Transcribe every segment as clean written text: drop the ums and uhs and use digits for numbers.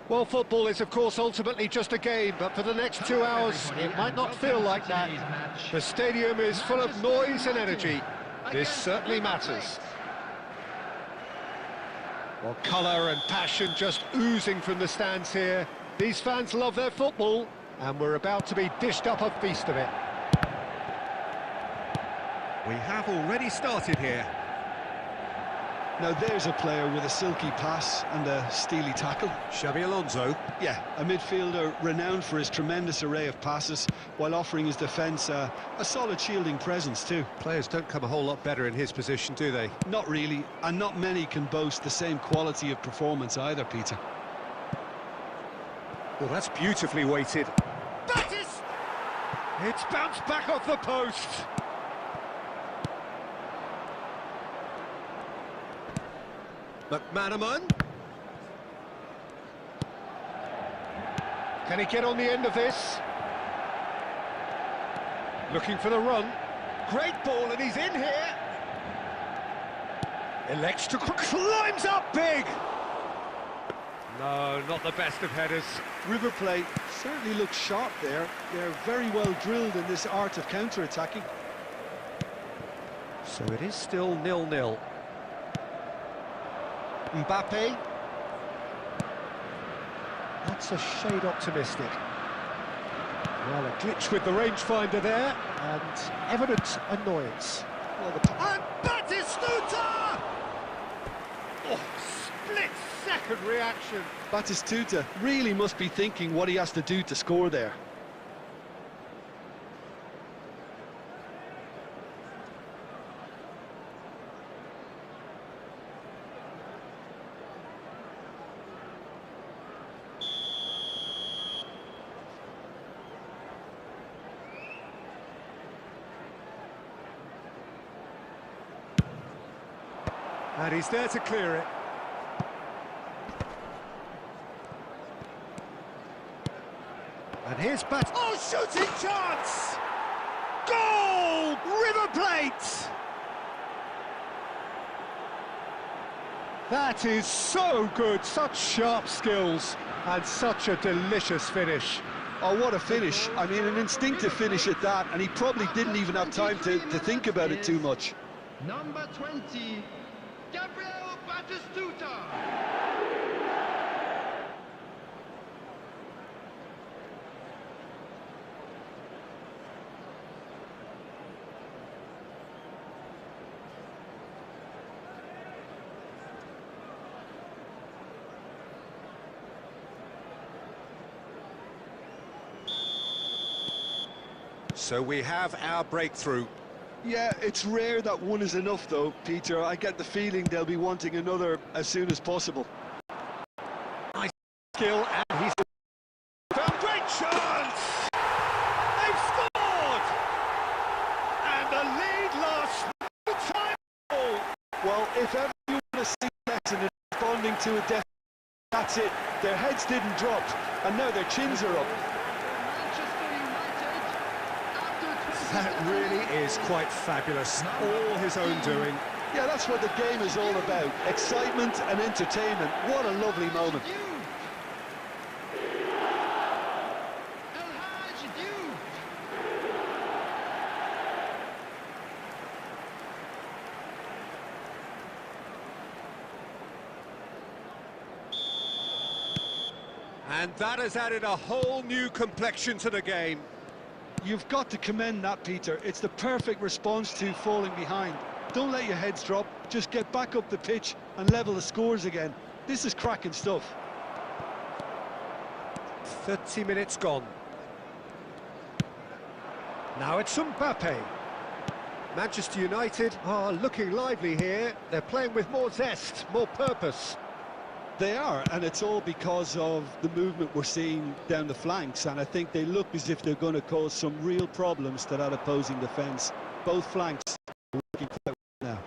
Well, football is, of course, ultimately just a game, but for the next 2 hours, it might not feel like that. The stadium is full of noise and energy. This certainly matters. Well, colour and passion just oozing from the stands here. These fans love their football, and we're about to be dished up a feast of it. We have already started here. Now there's a player with a silky pass and a steely tackle. Xabi Alonso. Yeah, a midfielder renowned for his tremendous array of passes, while offering his defence a solid shielding presence too. Players don't come a whole lot better in his position, do they? Not really, and not many can boast the same quality of performance either, Peter. Well, that's beautifully weighted. That is... It's bounced back off the post. McManaman. Can he get on the end of this? Looking for the run. Great ball, and he's in here. Elects to... climbs up big! No, not the best of headers. River Plate certainly looks sharp there. They're very well drilled in this art of counter-attacking. So it is still 0-0. Mbappe. That's a shade optimistic. Well, a glitch with the rangefinder there, and evident annoyance. Well, and Batistuta! Oh, split-second reaction. Batistuta really must be thinking what he has to do to score there. And he's there to clear it. And here's oh, shooting chance! Goal! River Plate! That is so good, such sharp skills, and such a delicious finish. Oh, what a finish. I mean, an instinctive finish at that, and he probably didn't even have time to think about it too much. Number 20, Gabriel Batistuta. So we have our breakthrough. Yeah, it's rare that one is enough though, Peter. I get the feeling they'll be wanting another as soon as possible. Nice skill, and he's found great chance! They've scored! And the lead lasts no time at all. Well, if ever you want to see Texan responding to a death, that's it. Their heads didn't drop, and now their chins are up. That really is quite fabulous, all his own doing. Yeah, that's what the game is all about, excitement and entertainment. What a lovely moment. And that has added a whole new complexion to the game. You've got to commend that, Peter. It's the perfect response to falling behind. Don't let your heads drop, just get back up the pitch and level the scores again. This is cracking stuff. 30 minutes gone. Now it's Mbappe. Manchester United are looking lively here. They're playing with more zest, more purpose. They are, and it's all because of the movement we're seeing down the flanks, and I think they look as if they're going to cause some real problems to that opposing defence. Both flanks are working quite well now.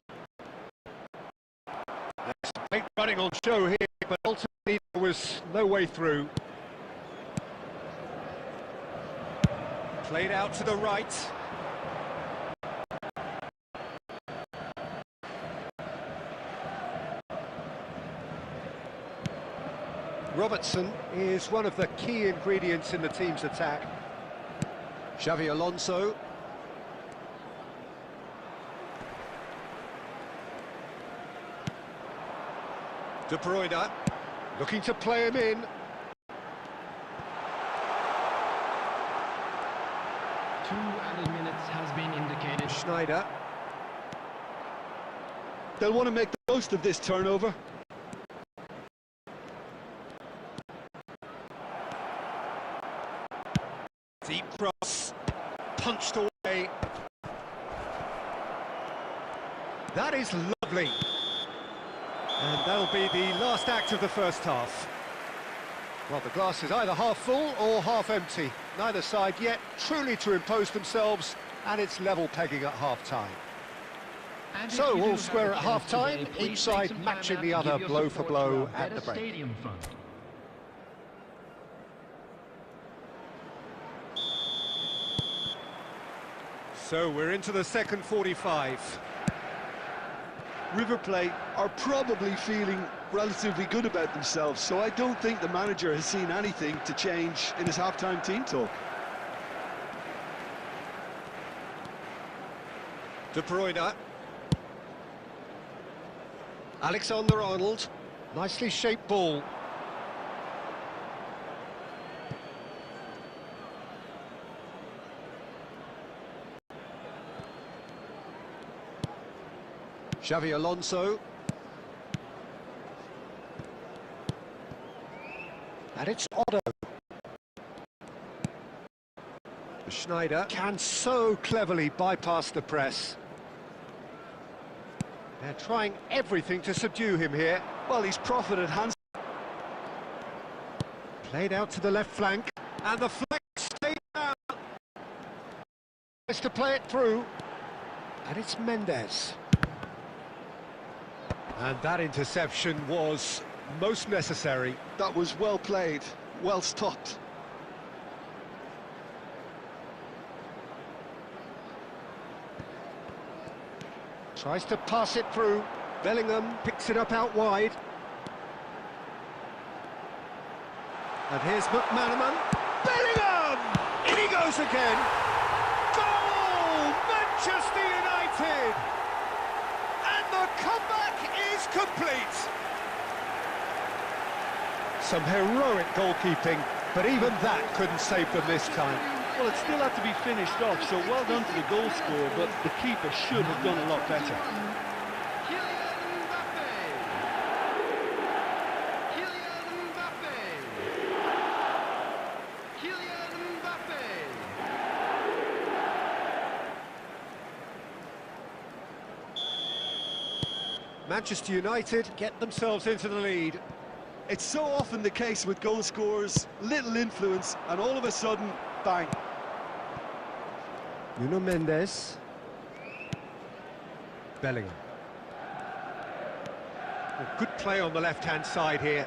There's great running on show here, but ultimately there was no way through. Played out to the right. Robertson is one of the key ingredients in the team's attack. Xavi Alonso. De Bruyne, looking to play him in. 2 added minutes has been indicated. Schneider. They'll want to make the most of this turnover. Deep cross, punched away. That is lovely. And that'll be the last act of the first half. Well, the glass is either half full or half empty. Neither side yet truly to impose themselves, and it's level pegging at half-time. So, all square at half-time, each side matching the other blow for blow at the break. So, we're into the second 45. River Plate are probably feeling relatively good about themselves, so I don't think the manager has seen anything to change in his half-time team talk. De Bruyne. Alexander-Arnold, nicely shaped ball. Xavi Alonso. And it's Otto. Schneider can so cleverly bypass the press. They're trying everything to subdue him here. Well, he's profited handsomely. Played out to the left flank, and the flank stayed down. Tries to play it through, and it's Mendes. And that interception was most necessary. That was well played, well stopped. Tries to pass it through. Bellingham picks it up out wide. And here's McManaman. Bellingham! In he goes again. Goal! Manchester United! And the comeback is complete. Some heroic goalkeeping, but even that couldn't save them this time. Well, it still had to be finished off, so well done to the goal scorer, but the keeper should have done a lot better. Kylian Mbappe. Kylian Mbappe. Kylian Mbappe. Manchester United get themselves into the lead. It's so often the case with goal scorers, little influence, and all of a sudden, bang. Nuno Mendes. Bellingham. Well, good play on the left-hand side here.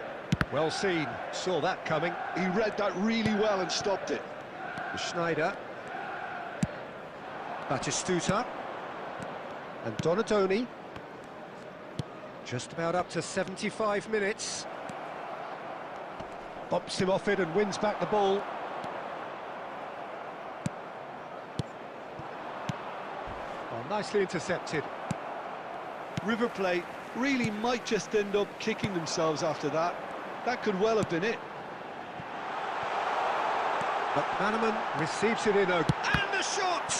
Well seen, saw that coming. He read that really well and stopped it. Schneider. Batistuta. And Donadoni. Just about up to 75 minutes. Bumps him off it and wins back the ball. Well, nicely intercepted. River Plate really might just end up kicking themselves after that. That could well have been it. McManaman receives it in and the shot!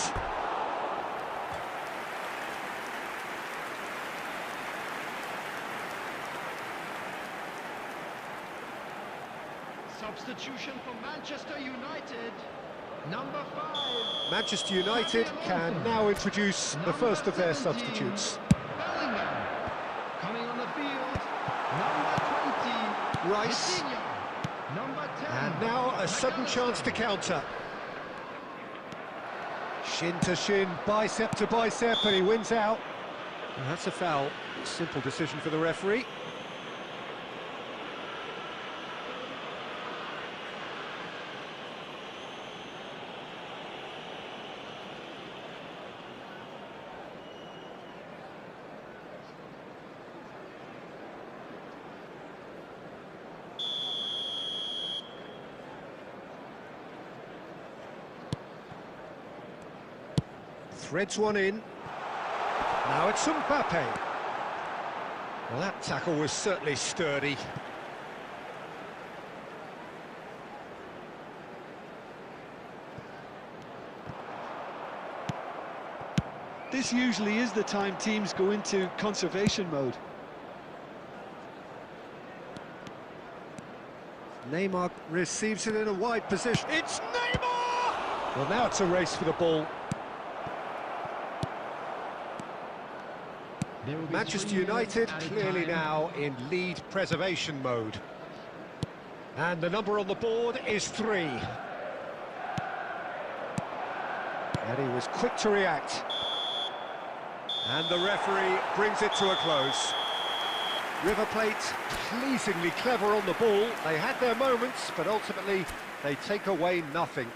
Substitution for Manchester United. Number 5. Manchester United can now introduce the first of their 17, substitutes. Bellingham. Coming on the field, number 20. Rice. Vitinha. Number 10. And now a sudden chance to counter. Shin to shin, bicep to bicep, and he wins out. And that's a foul. Simple decision for the referee. threads one in. Now it's Mbappe. Well, that tackle was certainly sturdy. This usually is the time teams go into conservation mode. Neymar receives it in a wide position. It's Neymar! Well, now it's a race for the ball. Manchester United clearly now in lead preservation mode. And the number on the board is 3. And he was quick to react. And the referee brings it to a close. River Plate pleasingly clever on the ball. They had their moments, but ultimately they take away nothing.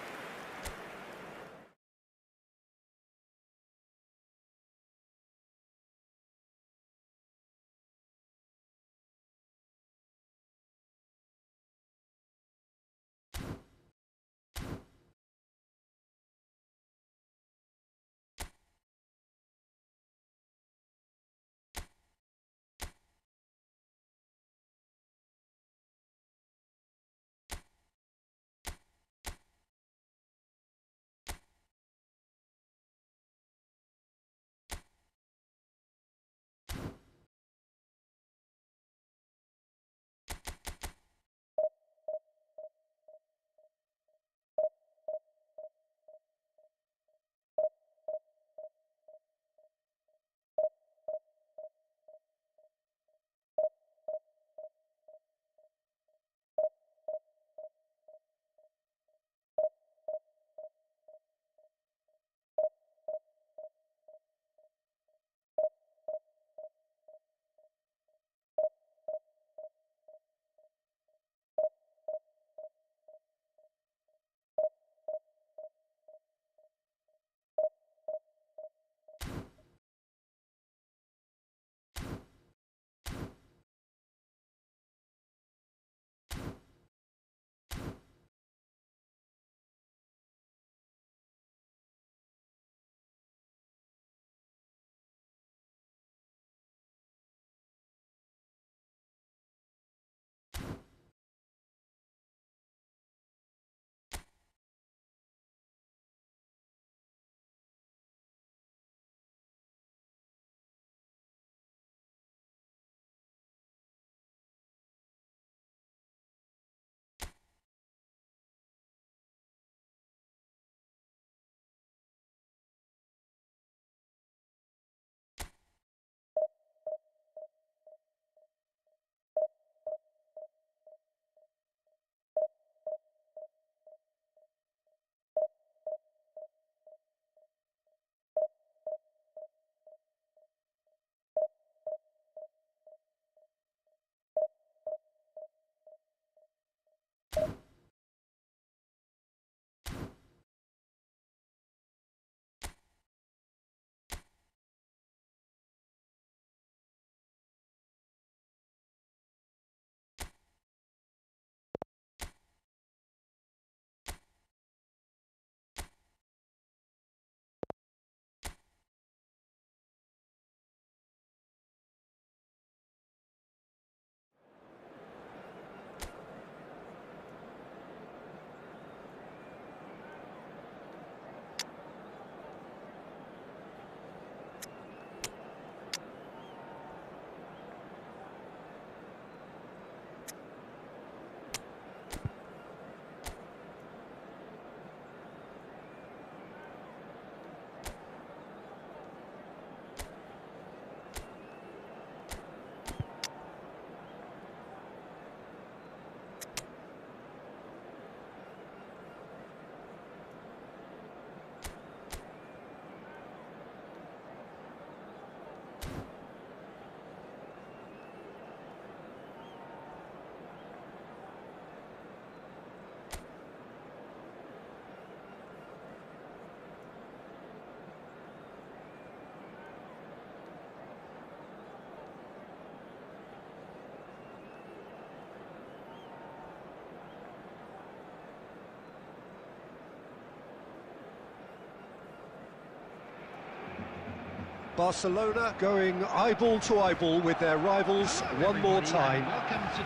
Barcelona going eyeball to eyeball with their rivals one more time.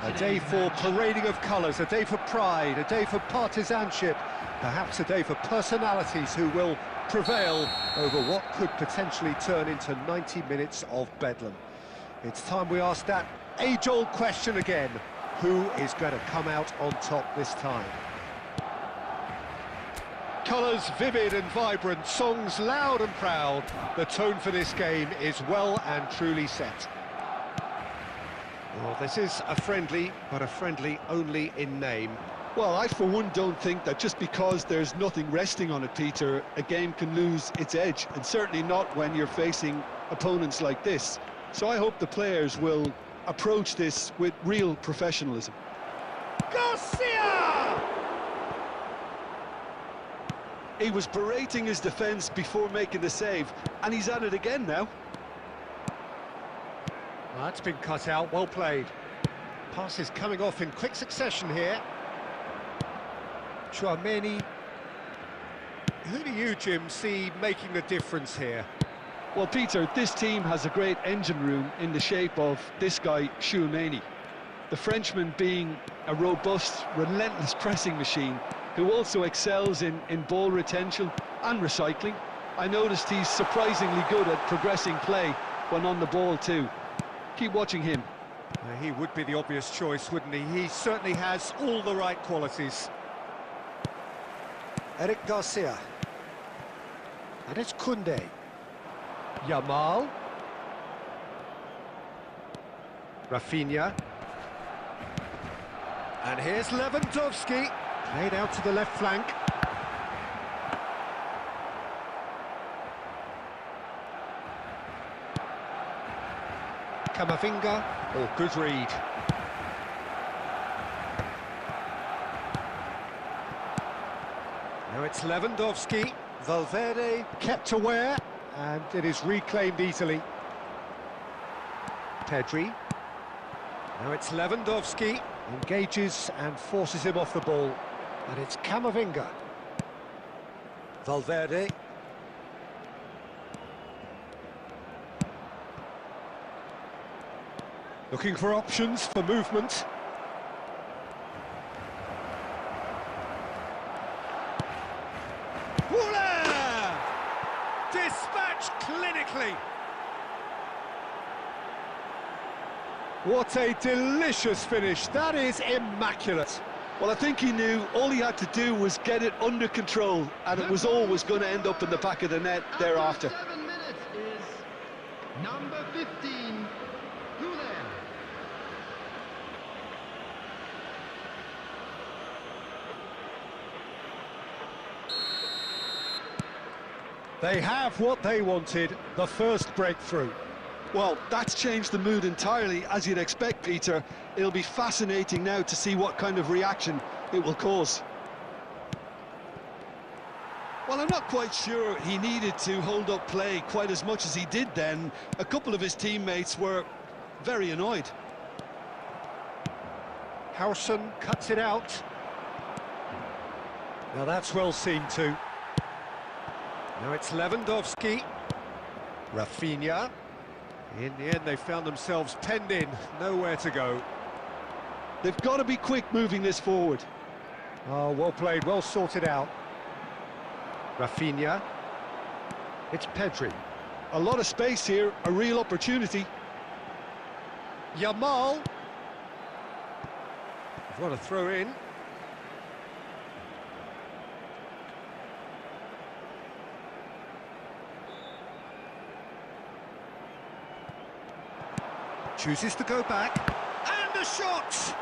A day for parading of colours, a day for pride, a day for partisanship, perhaps a day for personalities who will prevail over what could potentially turn into 90 minutes of bedlam. It's time we ask that age-old question again: who is going to come out on top this time? Colours vivid and vibrant, songs loud and proud. The tone for this game is well and truly set. Well, this is a friendly, but a friendly only in name. Well, I for one don't think that just because there's nothing resting on it, Peter, a game can lose its edge, and certainly not when you're facing opponents like this. So I hope the players will approach this with real professionalism. Garcia! He was berating his defence before making the save, and he's at it again now. Well, that's been cut out, well played. Passes coming off in quick succession here. Chouameni. Who do you, Jim, see making the difference here? Well, Peter, this team has a great engine room in the shape of this guy, Chouameni. The Frenchman being a robust, relentless pressing machine, who also excels in ball retention and recycling. I noticed he's surprisingly good at progressing play when on the ball too. Keep watching him. He would be the obvious choice, wouldn't he? He certainly has all the right qualities. Eric Garcia. And it's Koundé. Yamal. Rafinha. And here's Lewandowski. Played out to the left flank. Camavinga. Oh, good read. Now it's Lewandowski. Valverde kept aware, and it is reclaimed easily. Pedri. Now it's Lewandowski. Engages and forces him off the ball. And it's Camavinga. Valverde. Looking for options for movement. Woola! Dispatched clinically. What a delicious finish. That is immaculate. Well, I think he knew all he had to do was get it under control, and it was always going to end up in the back of the net thereafter. 7 minutes is number 15, Güler. They have what they wanted, the first breakthrough. Well, that's changed the mood entirely, as you'd expect, Peter. It'll be fascinating now to see what kind of reaction it will cause. Well, I'm not quite sure he needed to hold up play quite as much as he did then. A couple of his teammates were very annoyed. Howson cuts it out. Now that's well seen too. Now it's Lewandowski. Rafinha. In the end, they found themselves penned in, nowhere to go. They've got to be quick moving this forward. Oh, well played, well sorted out. Rafinha. It's Pedri. A lot of space here, a real opportunity. Yamal. What a throw in. Chooses to go back, and a shot!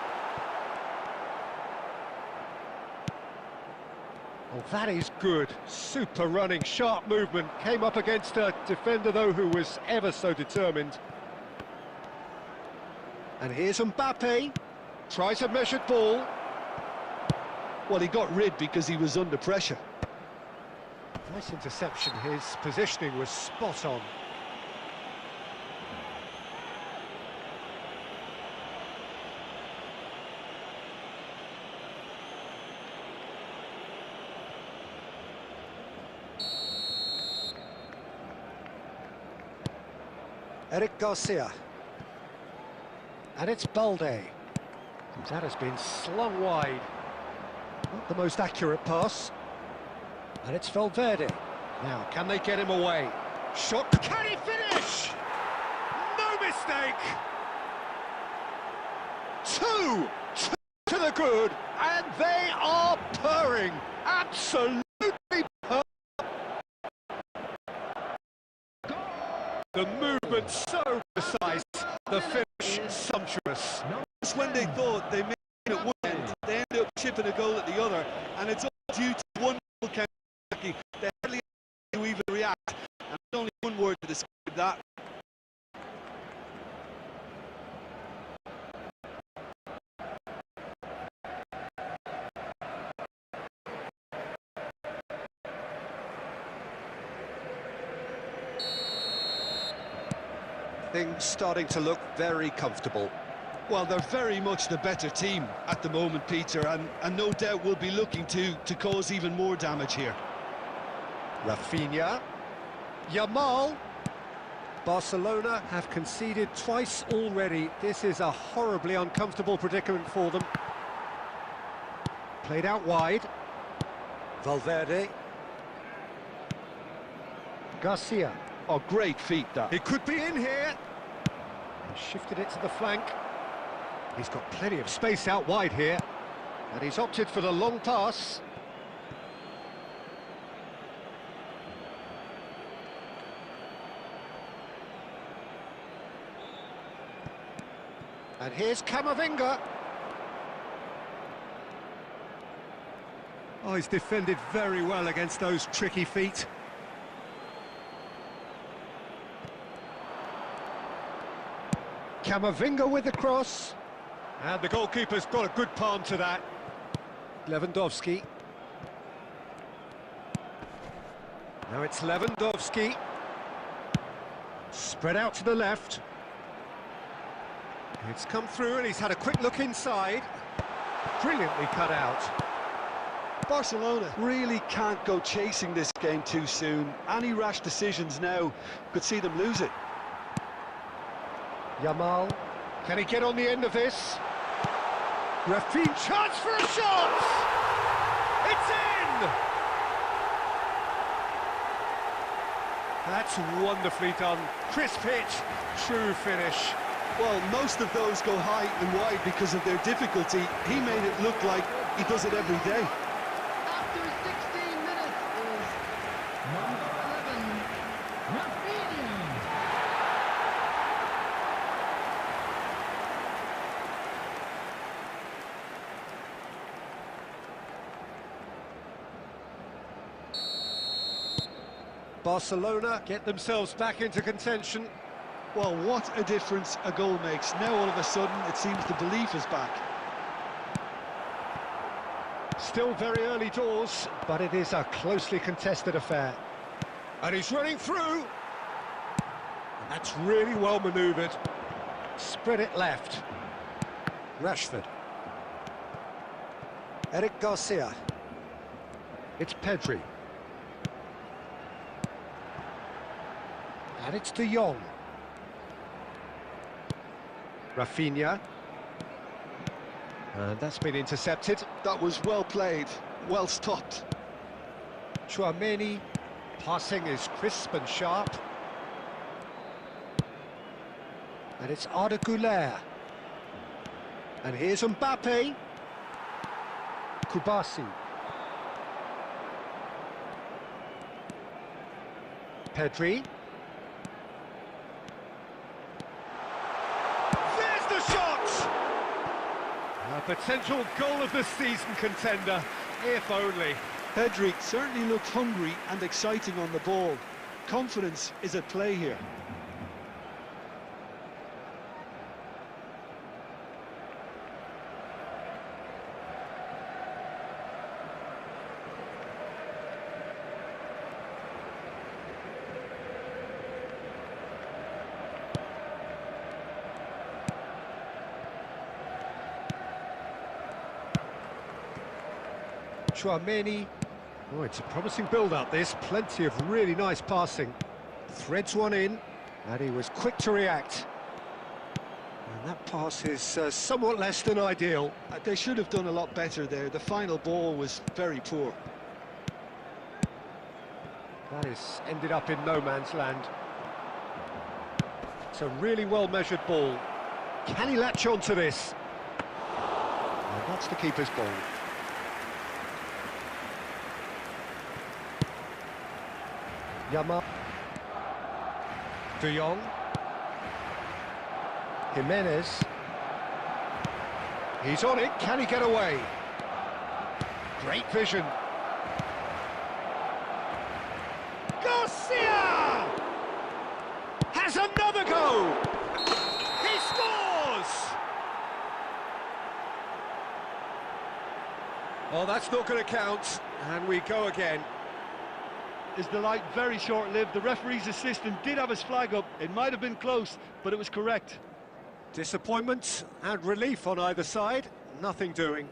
Oh, that is good. Super running, sharp movement. Came up against a defender, though, who was ever so determined. And here's Mbappe. Tries a measured ball. Well, he got rid because he was under pressure. Nice interception. His positioning was spot on. Eric Garcia. And it's Balde. That has been slung wide. Not the most accurate pass. And it's Valverde. Now, can they get him away? Shot. Can he finish? No mistake! Two to the good, and they are purring. Absolutely purring. The movement so precise, the finish sumptuous. Just when they thought they made it at one end, they ended up chipping a goal at the other, and it's all due to one goal counter. They hardly to even react, and there's only one word to describe that. Things starting to look very comfortable. Well, they're very much the better team at the moment, Peter, and no doubt will be looking to cause even more damage here. Rafinha. Yamal. Barcelona have conceded twice already. This is a horribly uncomfortable predicament for them. Played out wide. Valverde. Garcia. Oh, great feet, that. It could be in here. He shifted it to the flank. He's got plenty of space out wide here. And he's opted for the long pass. And here's Camavinga. Oh, he's defended very well against those tricky feet. Camavinga with the cross. And the goalkeeper's got a good palm to that. Lewandowski. Now it's Lewandowski. Spread out to the left. It's come through and he's had a quick look inside. Brilliantly cut out. Barcelona really can't go chasing this game too soon. Any rash decisions now could see them lose it. Yamal. Can he get on the end of this? Rafinha. Chance for a shot! It's in! That's wonderfully done. Crisp hit, true finish. Well, most of those go high and wide because of their difficulty. He made it look like he does it every day. After 16 minutes is number 11, Rafinha. Barcelona get themselves back into contention. Well, what a difference a goal makes. Now all of a sudden it seems the belief is back. Still very early doors, but it is a closely contested affair. And he's running through. And that's really well manoeuvred. Spread it left. Rashford. Eric Garcia. It's Pedri. And it's De Jong. Rafinha. And that's been intercepted. That was well played, well stopped. Tchouaméni. Passing is crisp and sharp. And it's Arda Güler. And here's Mbappe. Kubasi. Pedri. There's the shot! A potential goal of the season contender, if only. Pedri certainly looked hungry and exciting on the ball. Confidence is at play here. Tchouaméni. Oh, it's a promising build-up, this. Plenty of really nice passing. Threads one in, And he was quick to react. And that pass is somewhat less than ideal. They should have done a lot better there. The final ball was very poor. That is ended up in no man's land. It's a really well-measured ball. Can he latch on to this? And that's the keeper's ball. Yamal. De Jong. Jimenez. He's on it. Can he get away? Great vision. Garcia! Has another go! He scores! Oh, that's not going to count. And we go again. Is the light very short-lived? The referee's assistant did have his flag up. It might have been close, but it was correct. Disappointment and relief on either side. Nothing doing.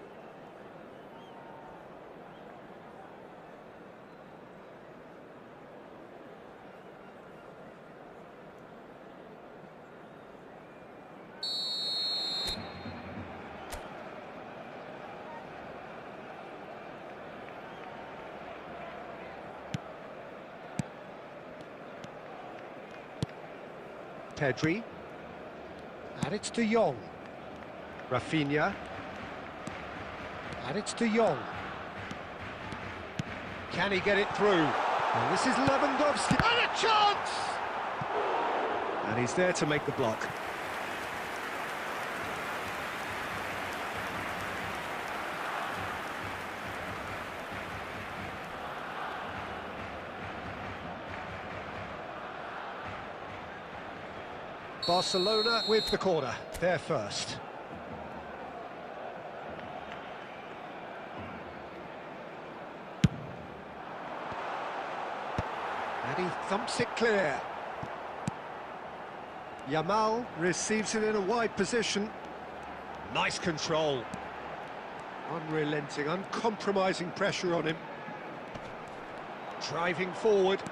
Pedri, and it's De Jong. Rafinha, and it's De Jong. Can he get it through? And this is Lewandowski, and a chance! And he's there to make the block. Barcelona with the corner, they're first. And he thumps it clear. Yamal receives it in a wide position. Nice control. Unrelenting, uncompromising pressure on him. Driving forward.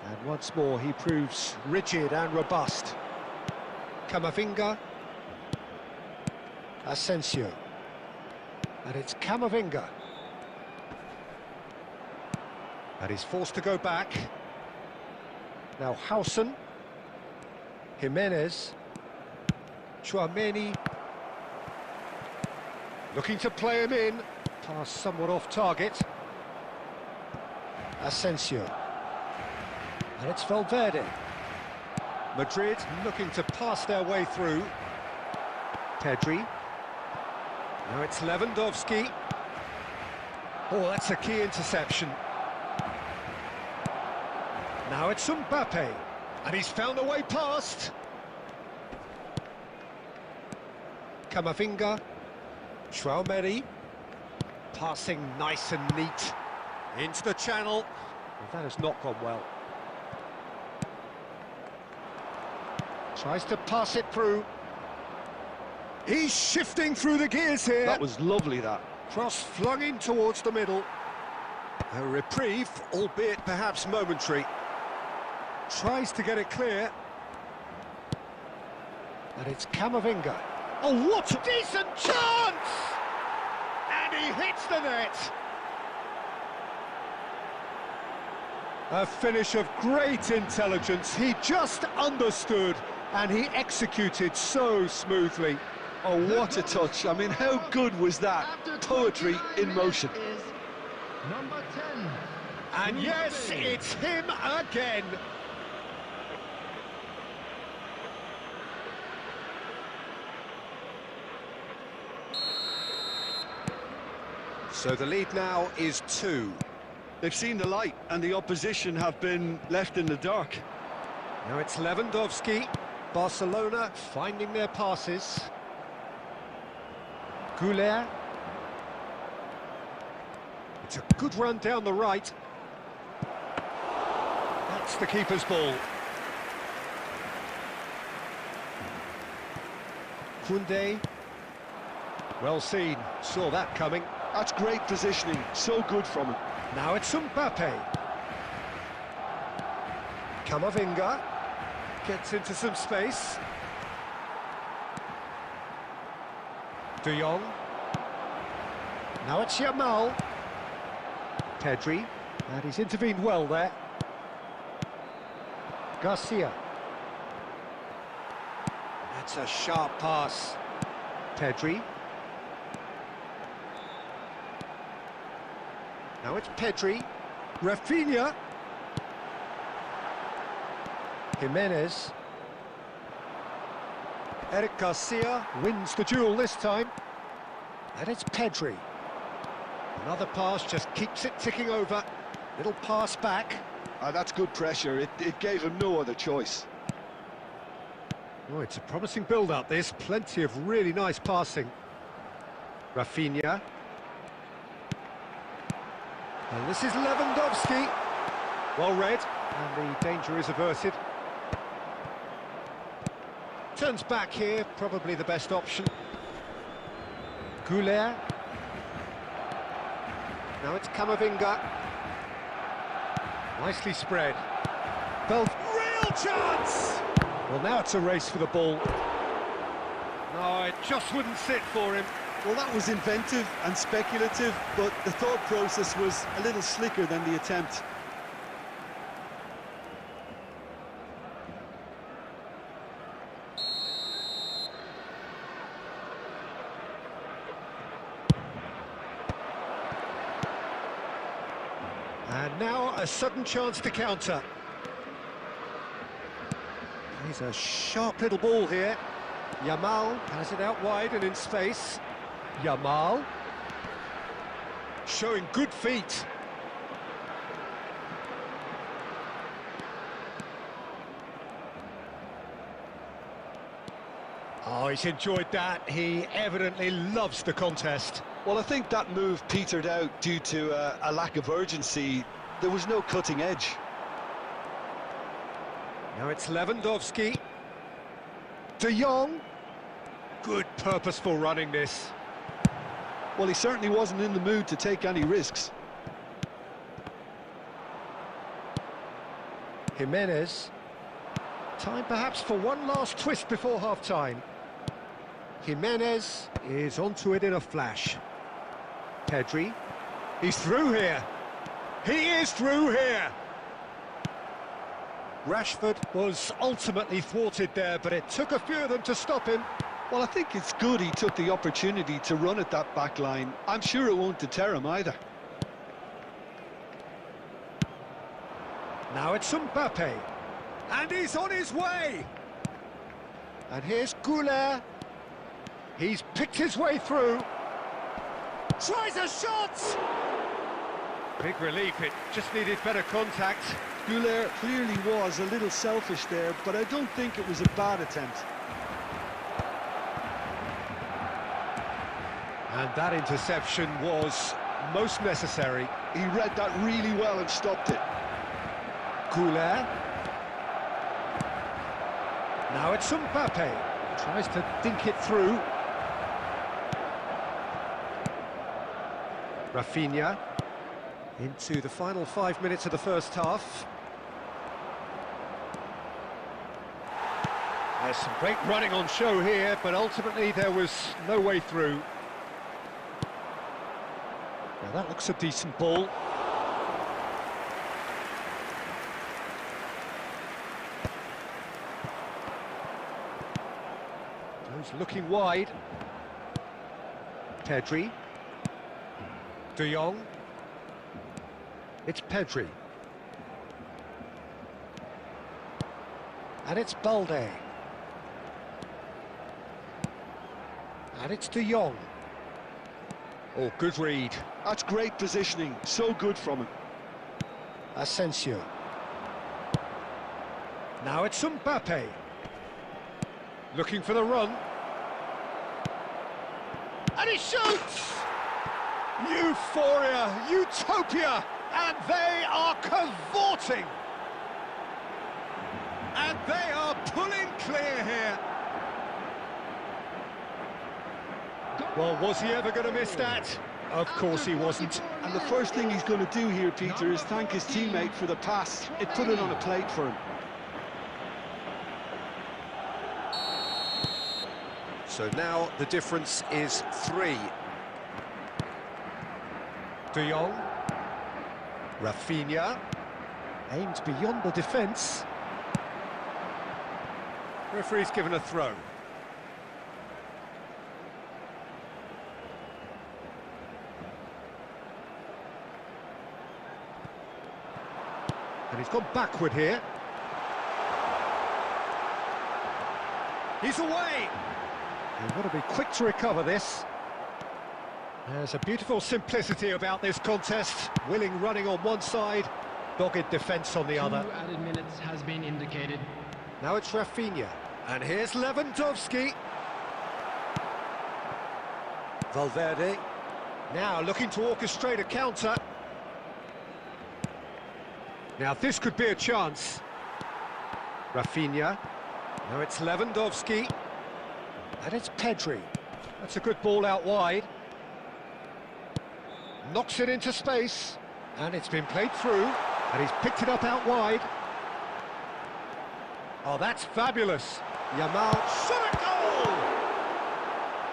And once more he proves rigid and robust. Camavinga. Asensio. And it's Camavinga. And he's forced to go back. Now Hausen. Jimenez. Tchouaméni. Looking to play him in. Pass somewhat off target. Asensio. And it's Valverde. Madrid looking to pass their way through. Pedri. Now it's Lewandowski. Oh, that's a key interception. Now it's Mbappe. And he's found a way past. Camavinga. Tchouaméni. Passing nice and neat. Into the channel. Well, that has not gone well. Tries to pass it through. He's shifting through the gears here. That was lovely, that. Cross flung in towards the middle. A reprieve, albeit perhaps momentary. Tries to get it clear. And it's Camavinga. Oh, what a decent chance! And he hits the net. A finish of great intelligence. He just understood and he executed so smoothly. Oh, what a touch. I mean, how good was that? Poetry in motion. Number 10. And yes, it's him again. So the lead now is 2. They've seen the light and the opposition have been left in the dark. Now it's Lewandowski. Barcelona finding their passes. Goulet. It's a good run down the right. That's the keeper's ball. Koundé. Well seen, saw that coming. That's great positioning, so good from him. Now it's Mbappe. Camavinga gets into some space. De Jong. Now it's Yamal. Pedri, and he's intervened well there. Garcia. That's a sharp pass. Pedri. Now it's Pedri. Rafinha. Jimenez. Eric Garcia wins the duel this time. And it's Pedri. Another pass just keeps it ticking over. Little pass back. That's good pressure. It gave him no other choice. Oh, it's a promising build-up, this. Plenty of really nice passing. Rafinha. And this is Lewandowski. Well read, and the danger is averted. Turns back here, probably the best option. Glip. Now it's Camavinga. Nicely spread. Real chance! Well, now it's a race for the ball. No, it just wouldn't sit for him. Well, that was inventive and speculative, but the thought process was a little slicker than the attempt. And now a sudden chance to counter. He's a sharp little ball here. Yamal has it out wide and in space. Yamal. Showing good feet. Oh, he's enjoyed that. He evidently loves the contest. Well, I think that move petered out due to a lack of urgency. There was no cutting edge. Now it's Lewandowski. De Jong. Good purposeful running this. Well, he certainly wasn't in the mood to take any risks. Jimenez. Time perhaps for one last twist before half-time. Jimenez is onto it in a flash. Pedri. He's through here. He is through here. Rashford was ultimately thwarted there, but it took a few of them to stop him. Well, I think it's good he took the opportunity to run at that back line. I'm sure it won't deter him either. Now it's Mbappe. And he's on his way. And here's Glip. He's picked his way through. Tries a shot! Big relief, it just needed better contact. Glip clearly was a little selfish there, but I don't think it was a bad attempt. And that interception was most necessary. He read that really well and stopped it. Glip. Now it's Mbappe. Tries to dink it through. Rafinha. Into the final 5 minutes of the first half. There's some great running on show here, but ultimately there was no way through. Now that looks a decent ball. Goes looking wide. Pedri. De Jong. It's Pedri. And it's Balde. And it's De Jong. Oh, good read. That's great positioning, so good from him. Asensio. Now it's Mbappe. Looking for the run. And he shoots! Euphoria, utopia, and they are cavorting. And they are pulling clear here. Well, was he ever going to miss that? Of course he wasn't. And the first thing he's going to do here, Peter, is thank his teammate for the pass. It put it on a plate for him. So now the difference is 3. De Jong. Rafinha. Aimed beyond the defence. Referee's given a throw. And he's gone backward here. He's away! You've got to be quick to recover this. There's a beautiful simplicity about this contest. Willing running on one side, dogged defence on the other. 2 added minutes has been indicated. Now it's Rafinha. And here's Lewandowski. Valverde. Now looking to orchestrate a counter. Now this could be a chance. Rafinha. Now it's Lewandowski. And it's Pedri. That's a good ball out wide. Knocks it into space. And it's been played through. And he's picked it up out wide. Oh, that's fabulous. Yamal, shot a goal!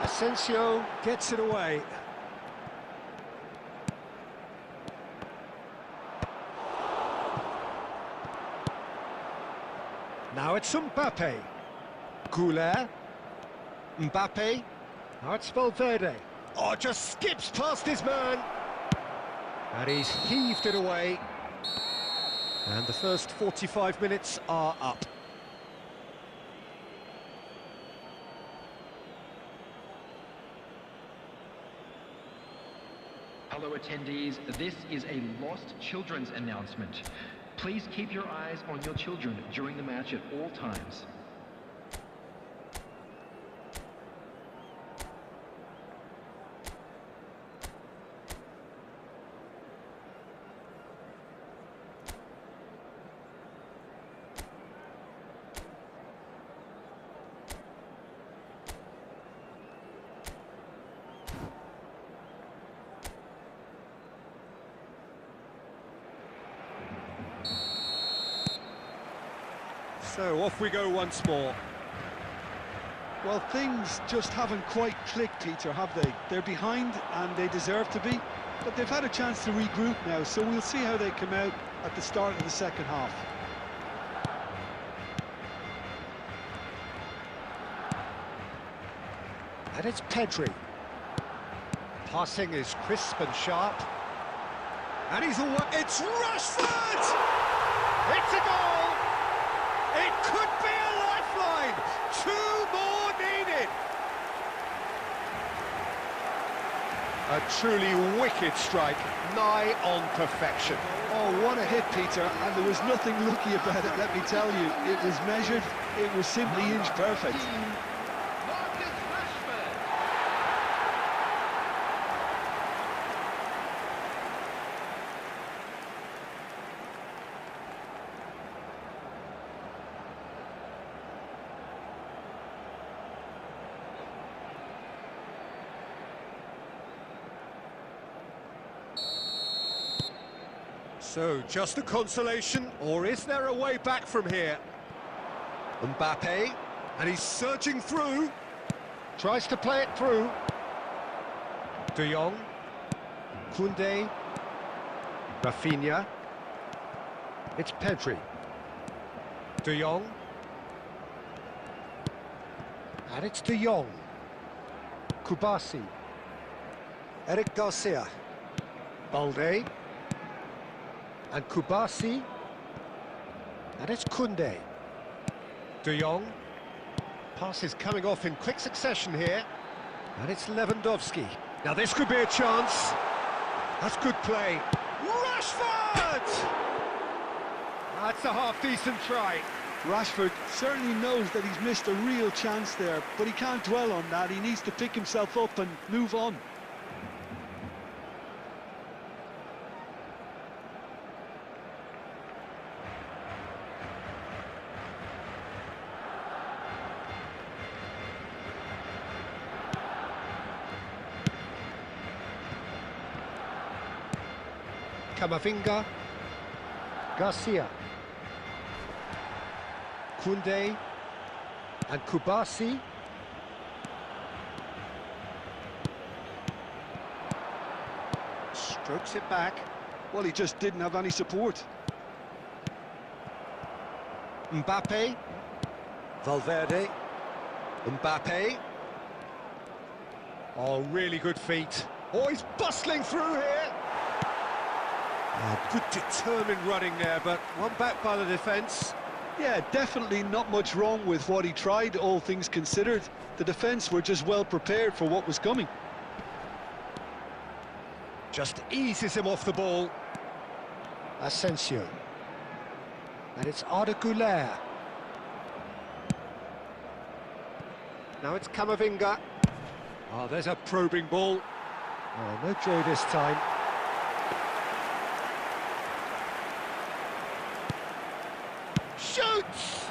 Asensio gets it away. Now it's Mbappe. Goulet. Mbappe. Now it's Valverde. Oh, just skips past his man. And he's heaved it away. And the first 45 minutes are up. Hello attendees, this is a lost children's announcement. Please keep your eyes on your children during the match at all times. So off we go once more. Well, things just haven't quite clicked, Peter, have they? They're behind, and they deserve to be, but they've had a chance to regroup now, so we'll see how they come out at the start of the second half. And it's Pedri. Passing is crisp and sharp. And he's away. It's Rashford! It's a goal! It could be a lifeline! 2 more needed! A truly wicked strike, nigh on perfection. Oh, what a hit, Peter, and there was nothing lucky about it, let me tell you. It was measured, it was simply inch perfect. So, just a consolation, or is there a way back from here? Mbappe, and he's surging through. Tries to play it through. De Jong. Koundé. Rafinha. It's Pedri. De Jong. And it's De Jong. Kubasi. Eric Garcia. Balde. And Kubasi. And it's Koundé. De Jong. Pass is coming off in quick succession here. And it's Lewandowski. Now this could be a chance. That's good play. Rashford! That's a half-decent try. Rashford certainly knows that he's missed a real chance there, but he can't dwell on that. He needs to pick himself up and move on. Camavinga. Garcia. Koundé. And Kubasi. Strokes it back. Well, he just didn't have any support. Mbappe. Valverde. Mbappe. Oh, really good feet. Oh, he's bustling through here. Good determined running there, but one back by the defence. Yeah, definitely not much wrong with what he tried, all things considered. The defence were just well prepared for what was coming. Just eases him off the ball. Asensio. And it's Arda Güler. Now it's Camavinga. Oh, there's a probing ball. Oh, no joy this time. Shoots!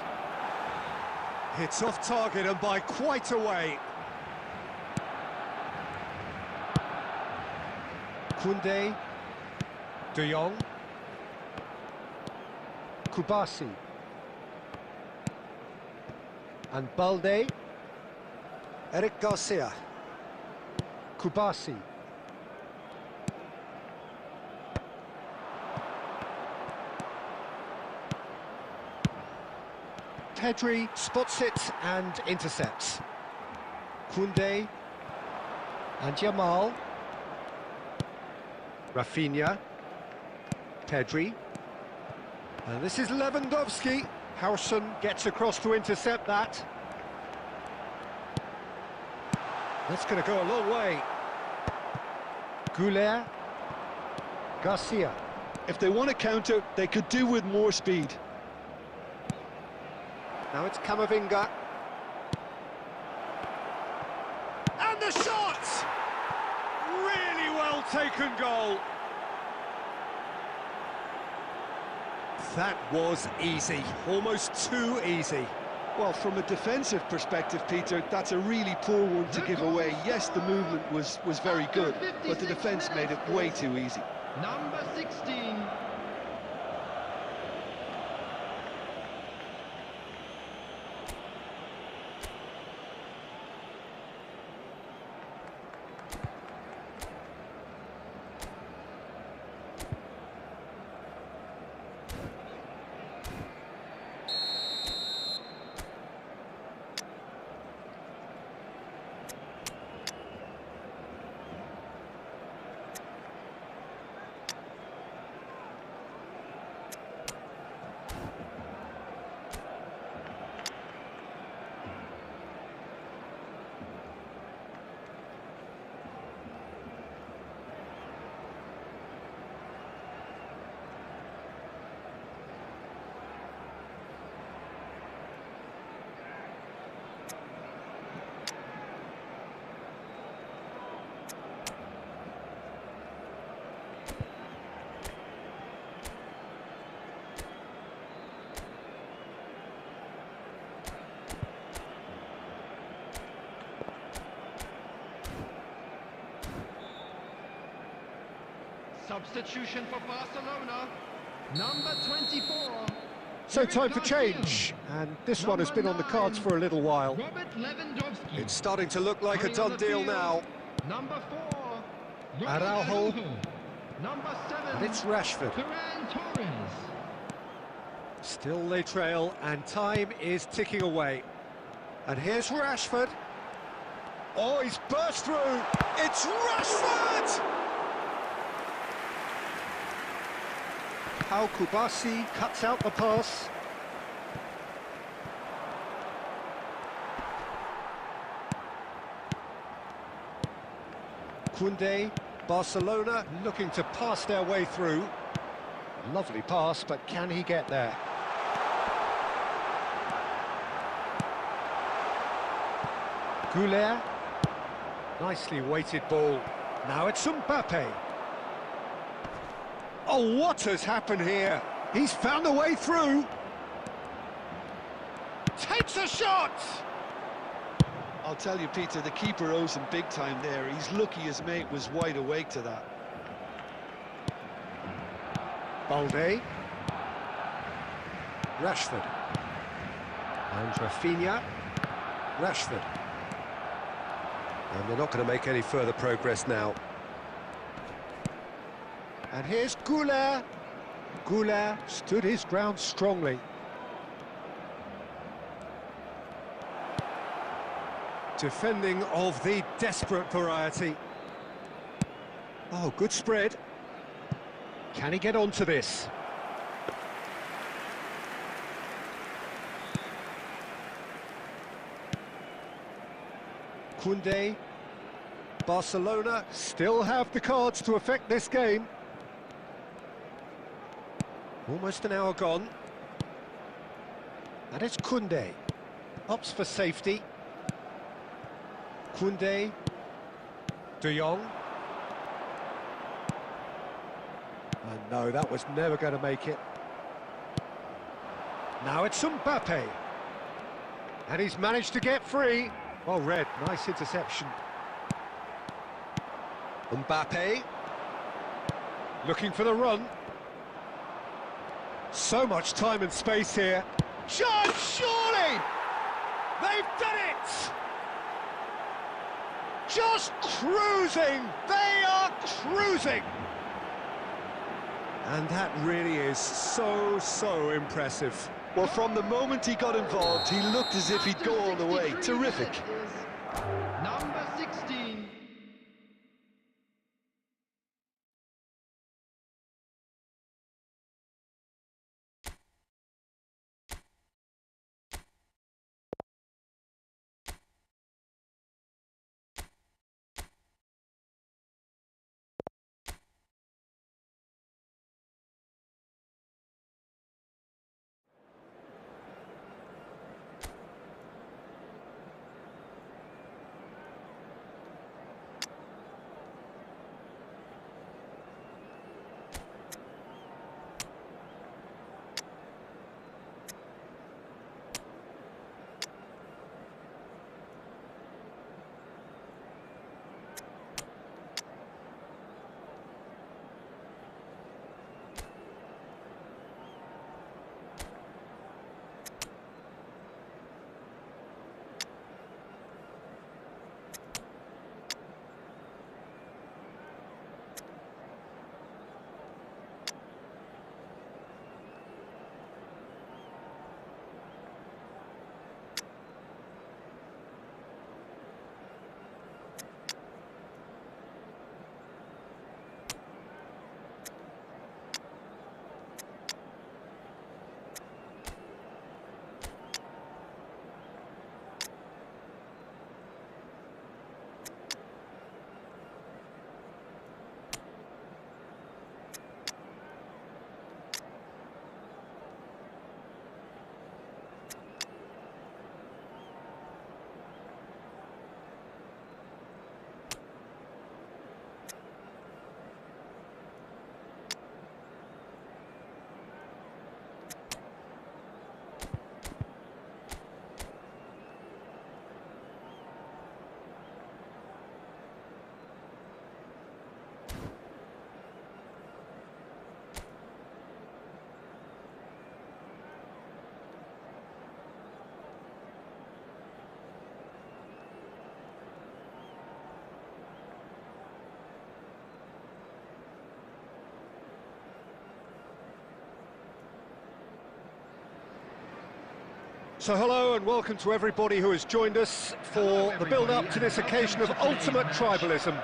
It's off target and by quite a way. Koundé. De Jong. Kubasi. And Balde. Eric Garcia. Kubasi. Pedri spots it and intercepts. Koundé. And Yamal. Rafinha. Pedri. And this is Lewandowski. Howson gets across to intercept that. That's going to go a long way. Güler. Garcia. If they want to counter, they could do with more speed. Now it's Camavinga. And the shot! Really well taken goal. That was easy, almost too easy. Well, from a defensive perspective, Peter, that's a really poor one to give away. Yes, the movement was very good, but the defence made it way too easy. Number 16. Substitution for Barcelona, number 24. So time for change, and this one has been on the cards for a little while. Robert Lewandowski. It's starting to look like a done deal now. Number 4. Araujo. Number 7. And it's Rashford. Ferran Torres. Still they trail, and time is ticking away. And here's Rashford. Oh, he's burst through. It's Rashford! How Kubasi cuts out the pass. Koundé, Barcelona looking to pass their way through. Lovely pass, but can he get there? Güler. Nicely weighted ball. Now it's Mbappe. Oh, what has happened here? He's found a way through. Takes a shot! I'll tell you, Peter, the keeper owes him big time there. He's lucky his mate was wide awake to that. Balde. Rashford. And Rafinha. Rashford. And they're not going to make any further progress now. And here's Goulet. Goulet stood his ground strongly. Defending of the desperate variety. Oh, good spread. Can he get onto this? Koundé. Barcelona still have the cards to affect this game. Almost an hour gone. And it's Koundé. Opts for safety. Koundé. De Jong. And no, that was never going to make it. Now it's Mbappe. And he's managed to get free. Well read, nice interception. Mbappe. Looking for the run. So much time and space here. Chance, surely! They've done it! Just cruising! They are cruising! And that really is so impressive. Well, from the moment he got involved, he looked as if he'd go all the way. Terrific. Number 16. So hello and welcome to everybody who has joined us for the build-up to this occasion of ultimate tribalism.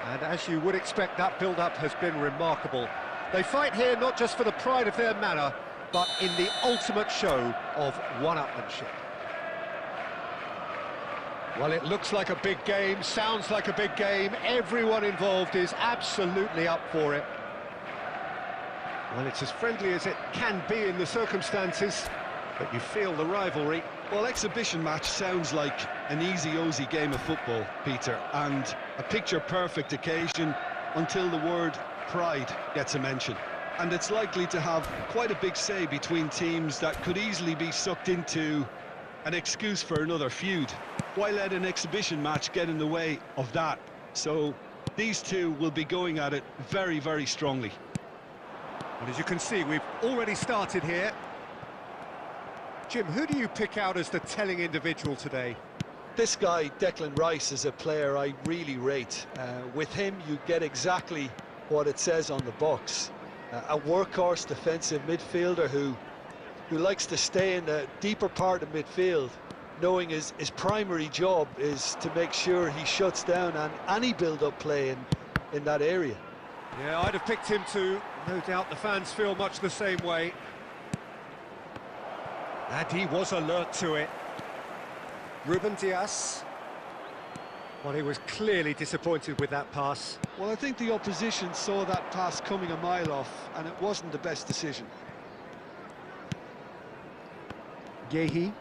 And as you would expect, that build-up has been remarkable. They fight here not just for the pride of their manor, but in the ultimate show of one-upmanship. Well, it looks like a big game, sounds like a big game. Everyone involved is absolutely up for it. Well, it's as friendly as it can be in the circumstances, but you feel the rivalry. Well, exhibition match sounds like an easy-ozy game of football, Peter, and a picture-perfect occasion until the word pride gets a mention. And it's likely to have quite a big say between teams that could easily be sucked into an excuse for another feud. Why let an exhibition match get in the way of that? So these two will be going at it very, very strongly. And as you can see, we've already started here. Jim, who do you pick out as the telling individual today? This guy, Declan Rice, is a player I really rate. With him, you get exactly what it says on the box. A workhorse defensive midfielder who likes to stay in the deeper part of midfield, knowing his primary job is to make sure he shuts down any build-up play in that area. Yeah, I'd have picked him too. No doubt the fans feel much the same way. And he was alert to it. Ruben Dias. Well, he was clearly disappointed with that pass. Well, I think the opposition saw that pass coming a mile off, and it wasn't the best decision. Yehi.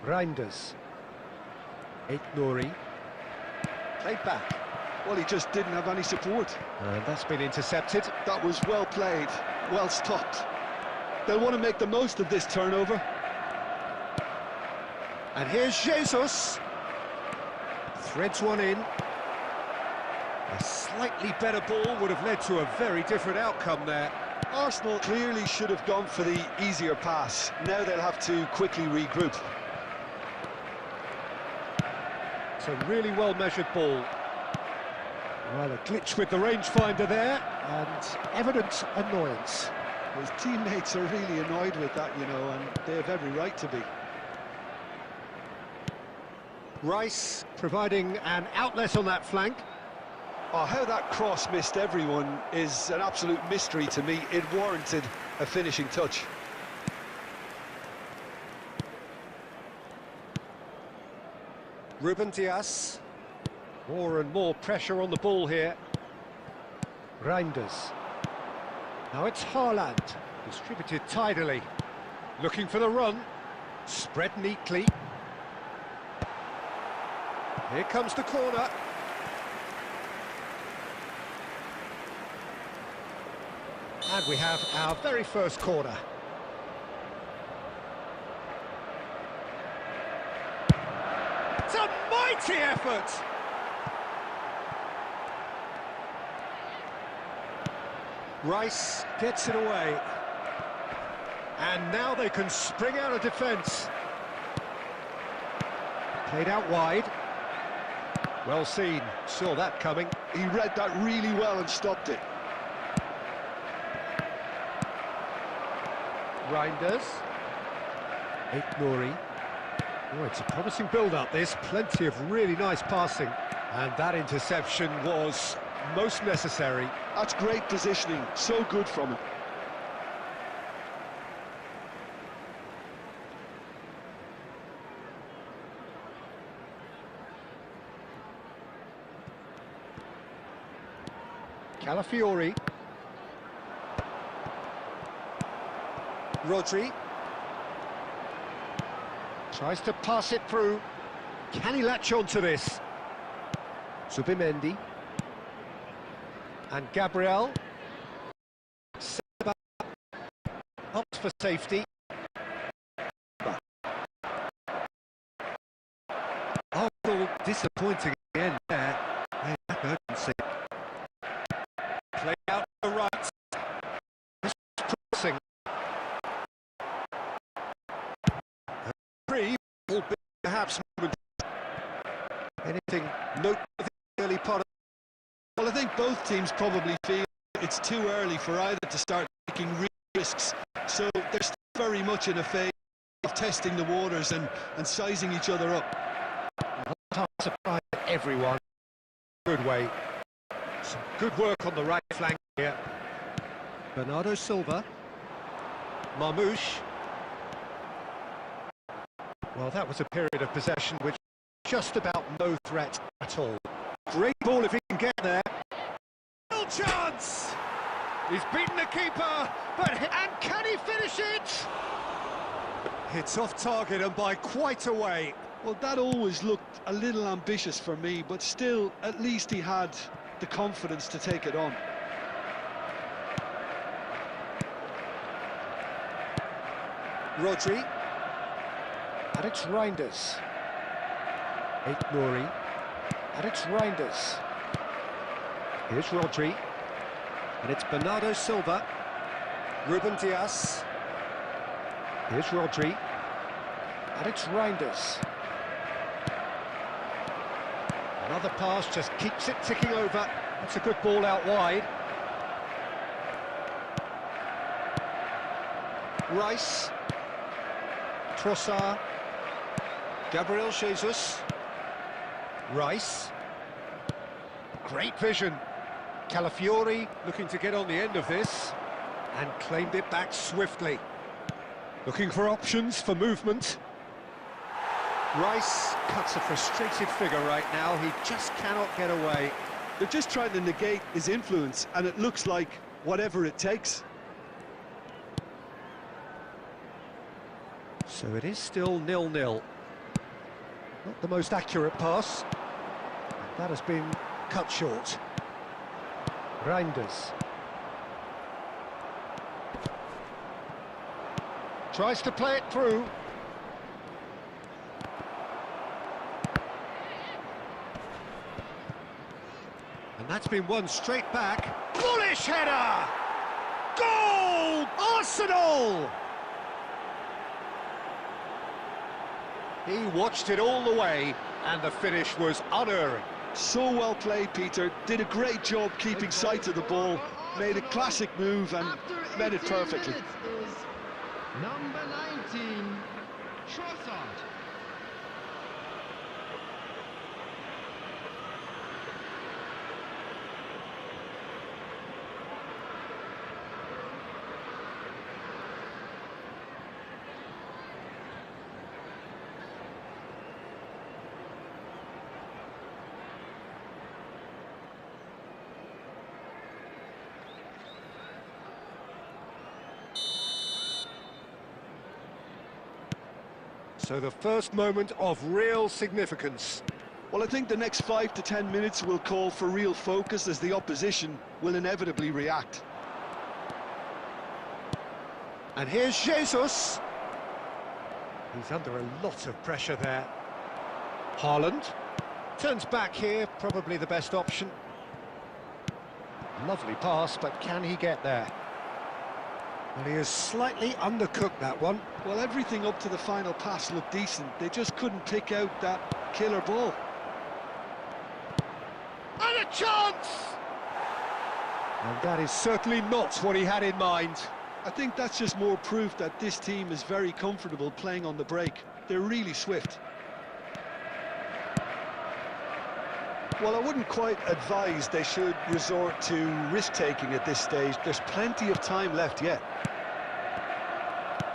Reinders. Nouri. Played back. Well, he just didn't have any support. And that's been intercepted. That was well played, well stopped. They'll want to make the most of this turnover. And here's Jesus. Threads one in. A slightly better ball would have led to a very different outcome there. Arsenal clearly should have gone for the easier pass. Now they'll have to quickly regroup. It's a really well-measured ball. Well, a glitch with the rangefinder there, and evident annoyance. His teammates are really annoyed with that, you know, and they have every right to be. Rice providing an outlet on that flank. Oh, how that cross missed everyone is an absolute mystery to me. It warranted a finishing touch. Ruben Dias. More and more pressure on the ball here. Reinders. Now it's Haaland, distributed tidily. Looking for the run. Spread neatly. Here comes the corner. And we have our very first corner. It's a mighty effort! Rice gets it away. And now they can spring out of defence. Played out wide. Well seen, saw that coming. He read that really well and stopped it. Reinders. Nouri. Oh, it's a promising build-up, this. Plenty of really nice passing. And that interception was most necessary. That's great positioning, so good from him. Calafiori. Rodri. Tries to pass it through. Can he latch on to this? Zubimendi. And Gabriel. Opts for safety. Arsenal disappointing again there. Urgency. Play out to the right. Pressing. Three will be perhaps anything noteworthy early part of. Well, I think both teams probably feel it's too early for either to start taking real risks. So they're still very much in a phase of testing the waters and sizing each other up. Not surprise everyone. Good way. Some good work on the right flank here. Bernardo Silva. Marmouche. Well, that was a period of possession which just about no threat at all. Great ball if he can get there. Real chance! He's beaten the keeper, and can he finish it? It's off target and by quite a way. Well, that always looked a little ambitious for me, but still, at least he had the confidence to take it on. Rodri. And it's Reinders. Nouri. And it's Reinders. Here's Rodri. And it's Bernardo Silva. Ruben Diaz. Here's Rodri. And it's Reinders. Another pass just keeps it ticking over. That's a good ball out wide. Rice. Trossard. Gabriel Jesus. Rice. Great vision. Calafiori looking to get on the end of this and claimed it back swiftly. Looking for options for movement. Rice cuts a frustrated figure right now. He just cannot get away. They're just trying to negate his influence, and it looks like whatever it takes. So it is still 0-0. Not the most accurate pass. That has been cut short. Reinders. Tries to play it through. And that's been won straight back. Bullish header! Goal! Arsenal! He watched it all the way, and the finish was unerring. So well played, Peter. Did a great job keeping sight of the ball. Made a classic move and met it perfectly. Number 19, Trossard. So the first moment of real significance. Well, I think the next 5 to 10 minutes will call for real focus as the opposition will inevitably react. And here's Jesus. He's under a lot of pressure there. Haaland turns back here, probably the best option. Lovely pass, but can he get there? Well, he has slightly undercooked that one. Well, everything up to the final pass looked decent. They just couldn't pick out that killer ball. And a chance! And that is certainly not what he had in mind. I think that's just more proof that this team is very comfortable playing on the break. They're really swift. Well, I wouldn't quite advise they should resort to risk-taking at this stage. There's plenty of time left yet.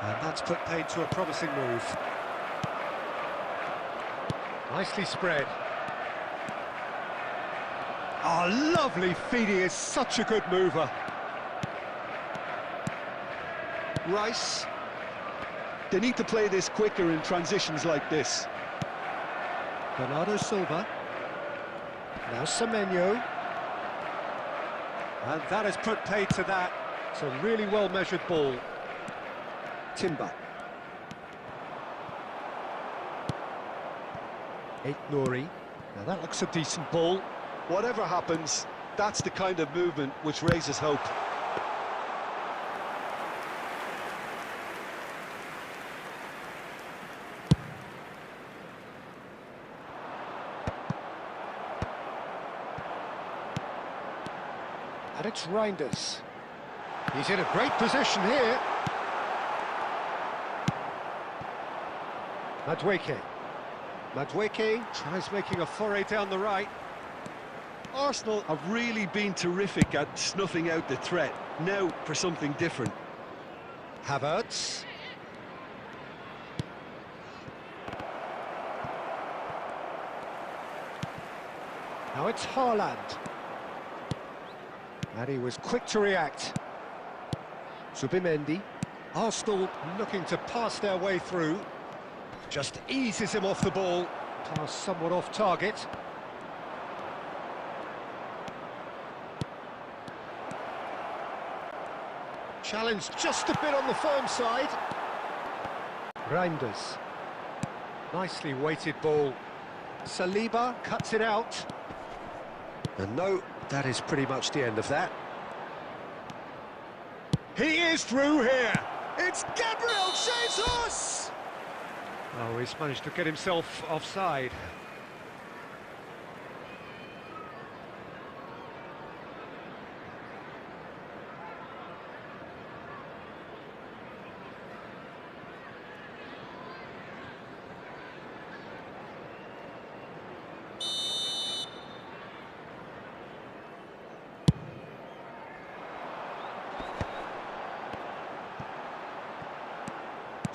And that's put paid to a promising move. Nicely spread. Oh, lovely feed. He is such a good mover. Rice. They need to play this quicker in transitions like this. Bernardo Silva. Now Semenyo. And that has put paid to that. It's a really well-measured ball. Timber. Nouri. Now that looks a decent ball. Whatever happens, that's the kind of movement which raises hope. And it's Reinders. He's in a great position here. Madueke tries making a foray down the right. Arsenal have really been terrific at snuffing out the threat. Now for something different. Havertz. Now it's Haaland. And he was quick to react. Zubimendi. Arsenal looking to pass their way through. Just eases him off the ball. Pass somewhat off target. Challenge just a bit on the firm side. Reinders. Nicely weighted ball. Saliba cuts it out. And no, that is pretty much the end of that. He is through here. It's Gabriel Jesus! Oh, he's managed to get himself offside.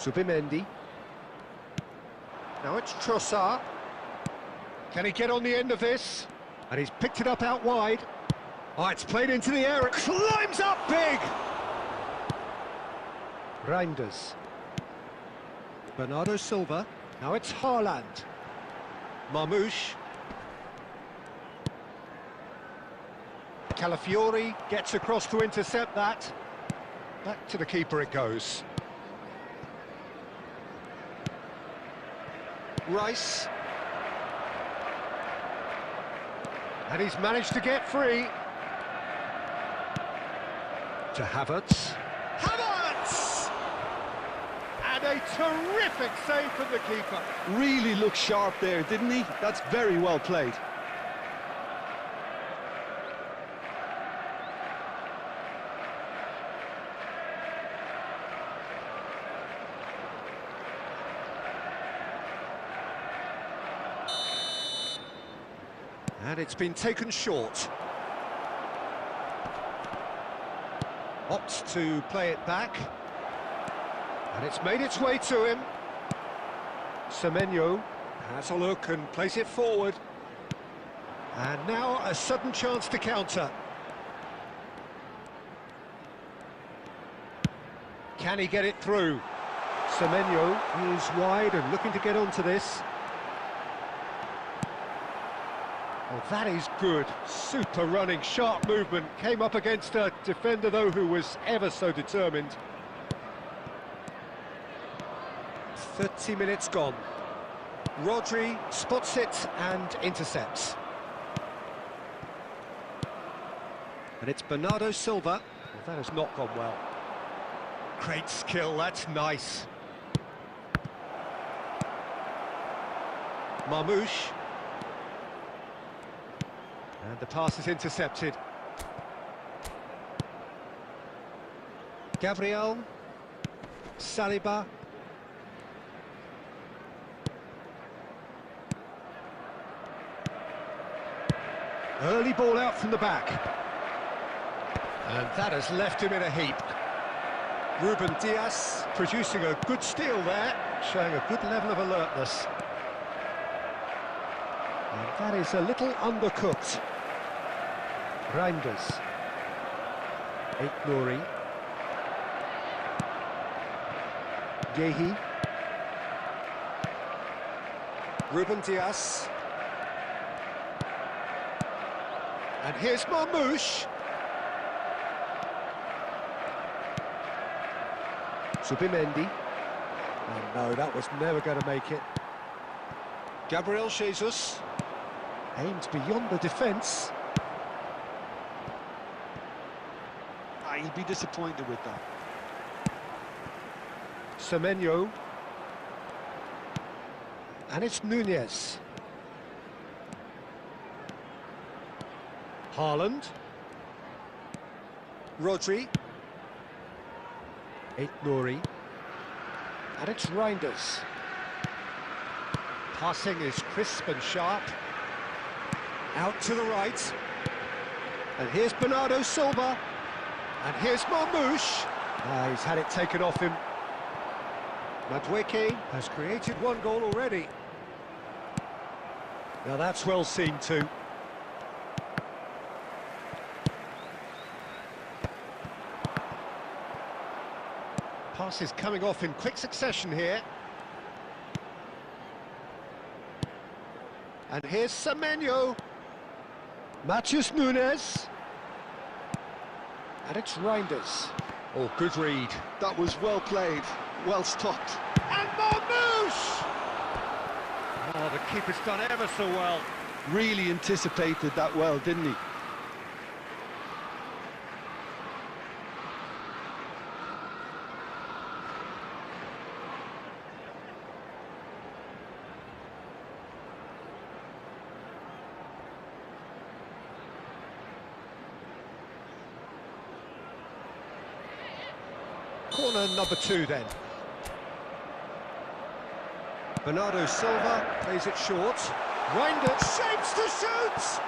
Zubimendi. Now it's Trossard. Can he get on the end of this? And he's picked it up out wide. Oh, it's played into the air. It climbs up big. Reinders. Bernardo Silva. Now it's Haaland. Marmouche. Calafiori gets across to intercept that. Back to the keeper it goes. Rice. And he's managed to get free. To Havertz. Havertz! And a terrific save from the keeper. Really looked sharp there, didn't he? That's very well played. And it's been taken short. Opts to play it back. And it's made its way to him. Semenyo has a look and plays it forward. And now a sudden chance to counter. Can he get it through? Semenyo is wide and looking to get onto this. Oh, that is good. Super running, sharp movement. Came up against a defender, though, who was ever so determined. 30 minutes gone. Rodri spots it and intercepts. And it's Bernardo Silva. Well, that has not gone well. Great skill, that's nice. Marmouche. And the pass is intercepted. Gabriel. Saliba. Early ball out from the back. And that has left him in a heap. Ruben Dias producing a good steal there, showing a good level of alertness. And that is a little undercooked. Reinders. Nouri. Yehi. Ruben Dias. And here's Marmouche. Zubimendi. Oh no, that was never going to make it. Gabriel Jesus. Aimed beyond the defence. He'd be disappointed with that. Semenyo. And it's Nunez. Haaland. Rodri. Nouri. And it's Reinders. Passing is crisp and sharp. Out to the right. And here's Bernardo Silva. And here's Marmouche. He's had it taken off him. Madueke has created one goal already. Now that's well seen too. Passes coming off in quick succession here. And here's Semenyo. Matheus Nunes. And it's Reinders. Oh, good read. That was well played, well stopped. And Marmouche! Oh, the keeper's done ever so well. Really anticipated that well, didn't he? Corner number 2 then. Bernardo Silva plays it short. Reinders shapes to shoot!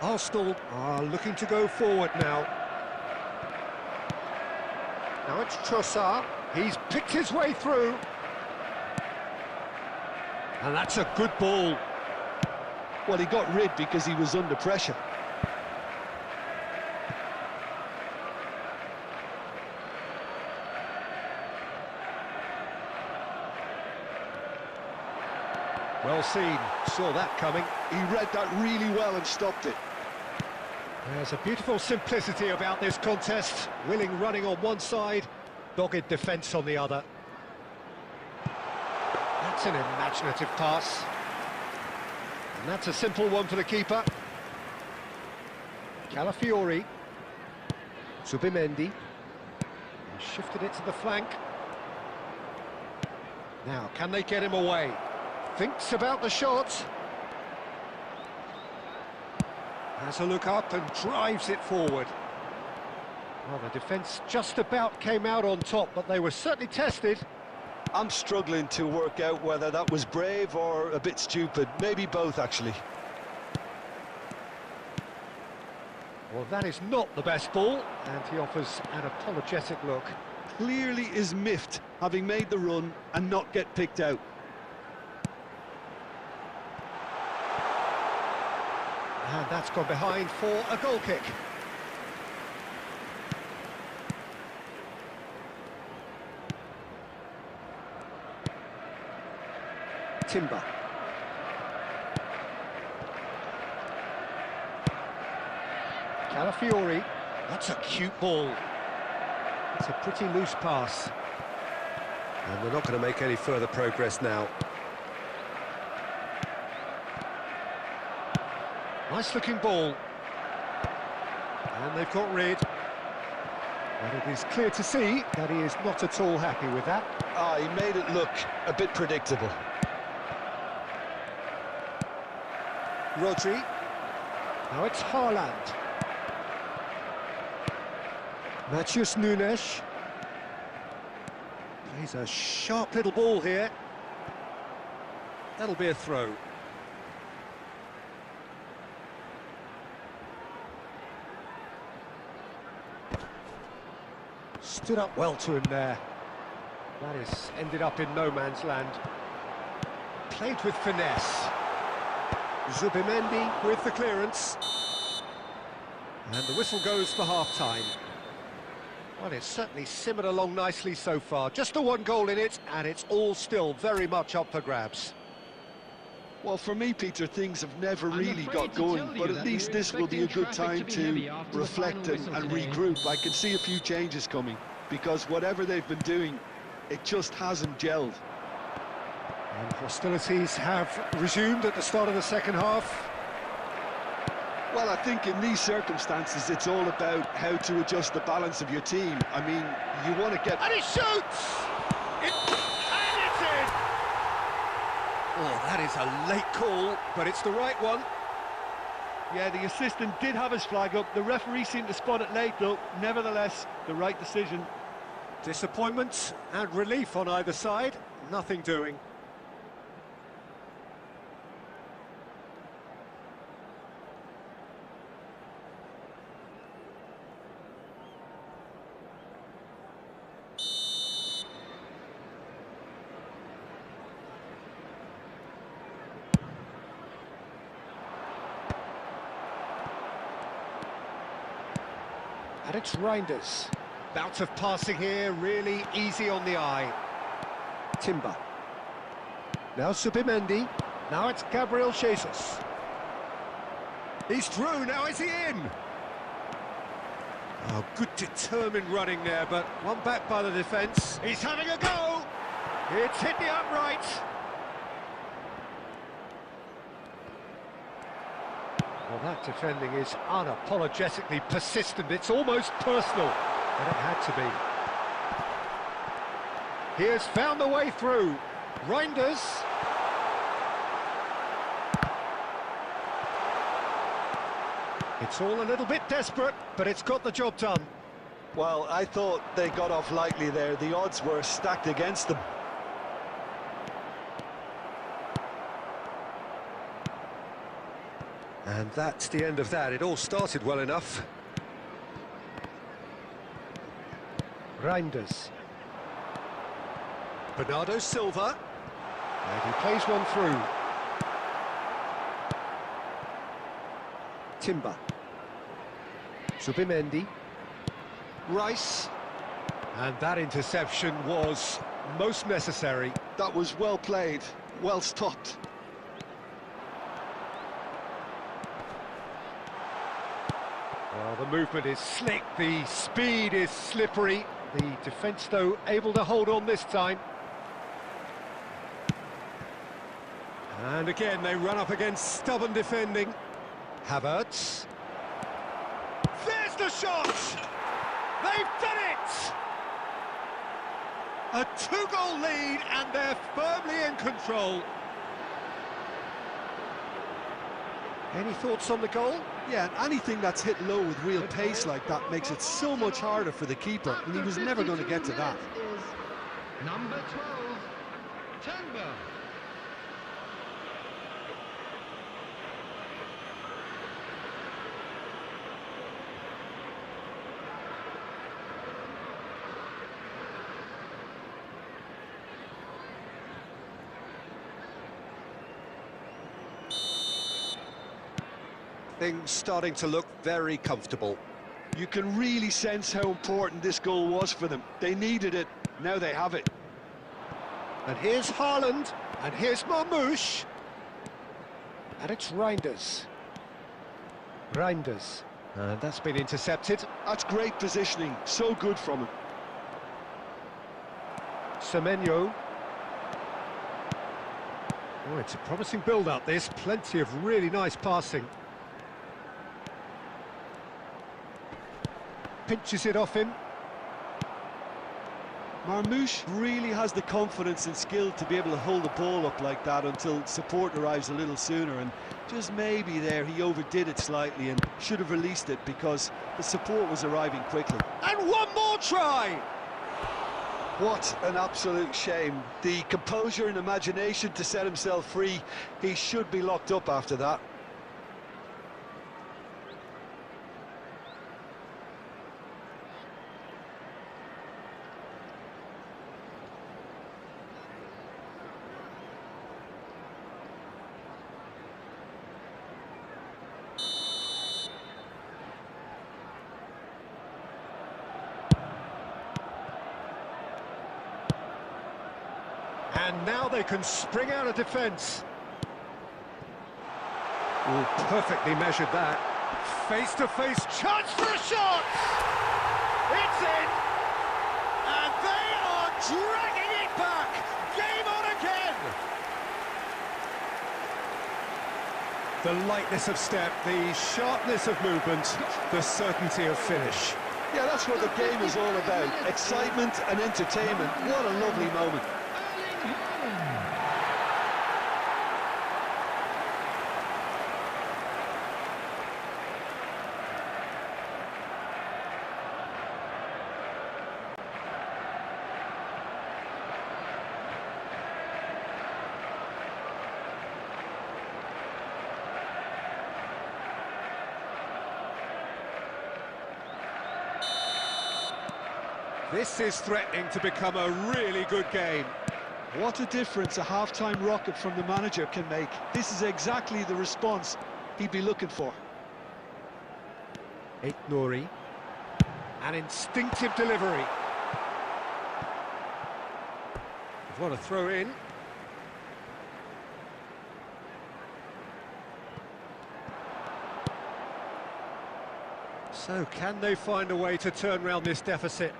Arsenal are looking to go forward now. Now it's Trossard. He's picked his way through. And that's a good ball. Well, he got rid because he was under pressure. Well seen, saw that coming. He read that really well and stopped it. There's a beautiful simplicity about this contest. Willing running on one side, dogged defence on the other. That's an imaginative pass. And that's a simple one for the keeper. Calafiori. Zubimendi. He shifted it to the flank. Now, can they get him away? Thinks about the shot. Has a look up and drives it forward. Well, the defence just about came out on top, but they were certainly tested. I'm struggling to work out whether that was brave or a bit stupid. Maybe both, actually. Well, that is not the best ball, and he offers an apologetic look. Clearly is miffed, having made the run and not get picked out. And that's gone behind for a goal kick. Timber. Calafiori. That's a cute ball. It's a pretty loose pass. And they're not going to make any further progress now. Nice looking ball. And they've got rid. And it is clear to see that he is not at all happy with that. He made it look a bit predictable. Rodri. Now it's Haaland. Matheus Nunes. Plays a sharp little ball here. That'll be a throw. Stood up well to him there. That is ended up in no man's land. Played with finesse. Zubimendi with the clearance. And the whistle goes for half-time. Well, it's certainly simmered along nicely so far. Just the one goal in it, and it's all still very much up for grabs. Well, for me, Peter, things have never really got going, but at least this will be a good time to reflect and regroup. I can see a few changes coming, because whatever they've been doing, it just hasn't gelled. And hostilities have resumed at the start of the second half. Well, I think in these circumstances, it's all about how to adjust the balance of your team. I mean, you want to get... And he shoots! And it's in! Oh, that is a late call, but it's the right one. Yeah, the assistant did have his flag up. The referee seemed to spot it late, though. Nevertheless, the right decision. Disappointment and relief on either side. Nothing doing. And it's Reinders. Bout of passing here, really easy on the eye. Timber. Now Zubimendi. Now it's Gabriel Jesus. He's through, now is he in? Oh, good determined running there, but one back by the defence. He's having a go! It's hit the upright. Well, that defending is unapologetically persistent. It's almost personal, but it had to be. He has found the way through. Reinders. It's all a little bit desperate, but it's got the job done. Well, I thought they got off lightly there. The odds were stacked against them. And that's the end of that. It all started well enough. Reinders. Bernardo Silva. And he plays one through. Timber. Subimendi. Rice. And that interception was most necessary. That was well played, well stopped. Well, the movement is slick, the speed is slippery. The defence, though, able to hold on this time. And again, they run up against stubborn defending. Havertz. There's the shot! They've done it! A two-goal lead, and they're firmly in control. Any thoughts on the goal? Yeah, and anything that's hit low with real pace like that makes it so much harder for the keeper, and he was never going to get to that. Number 12, Timber. Things starting to look very comfortable. You can really sense how important this goal was for them. They needed it, now they have it. And here's Haaland, and here's Marmoush. And it's Reinders. Reinders. And that's been intercepted. That's great positioning, so good from him. Semenyo. Oh, it's a promising build-up, this. Plenty of really nice passing. Pinches it off him. Marmoush really has the confidence and skill to be able to hold the ball up like that until support arrives a little sooner, and just maybe there he overdid it slightly and should have released it because the support was arriving quickly. And one more try! What an absolute shame. The composure and imagination to set himself free, he should be locked up after that. And now they can spring out of defence. Oh, perfectly measured that. Face-to-face chance for a shot! It's in! And they are dragging it back! Game on again! The lightness of step, the sharpness of movement, the certainty of finish. Yeah, that's what the game is all about. Excitement and entertainment. What a lovely moment. This is threatening to become a really good game. What a difference a half-time rocket from the manager can make. This is exactly the response he'd be looking for. Nori. An instinctive delivery. What a throw in. So can they find a way to turn around this deficit?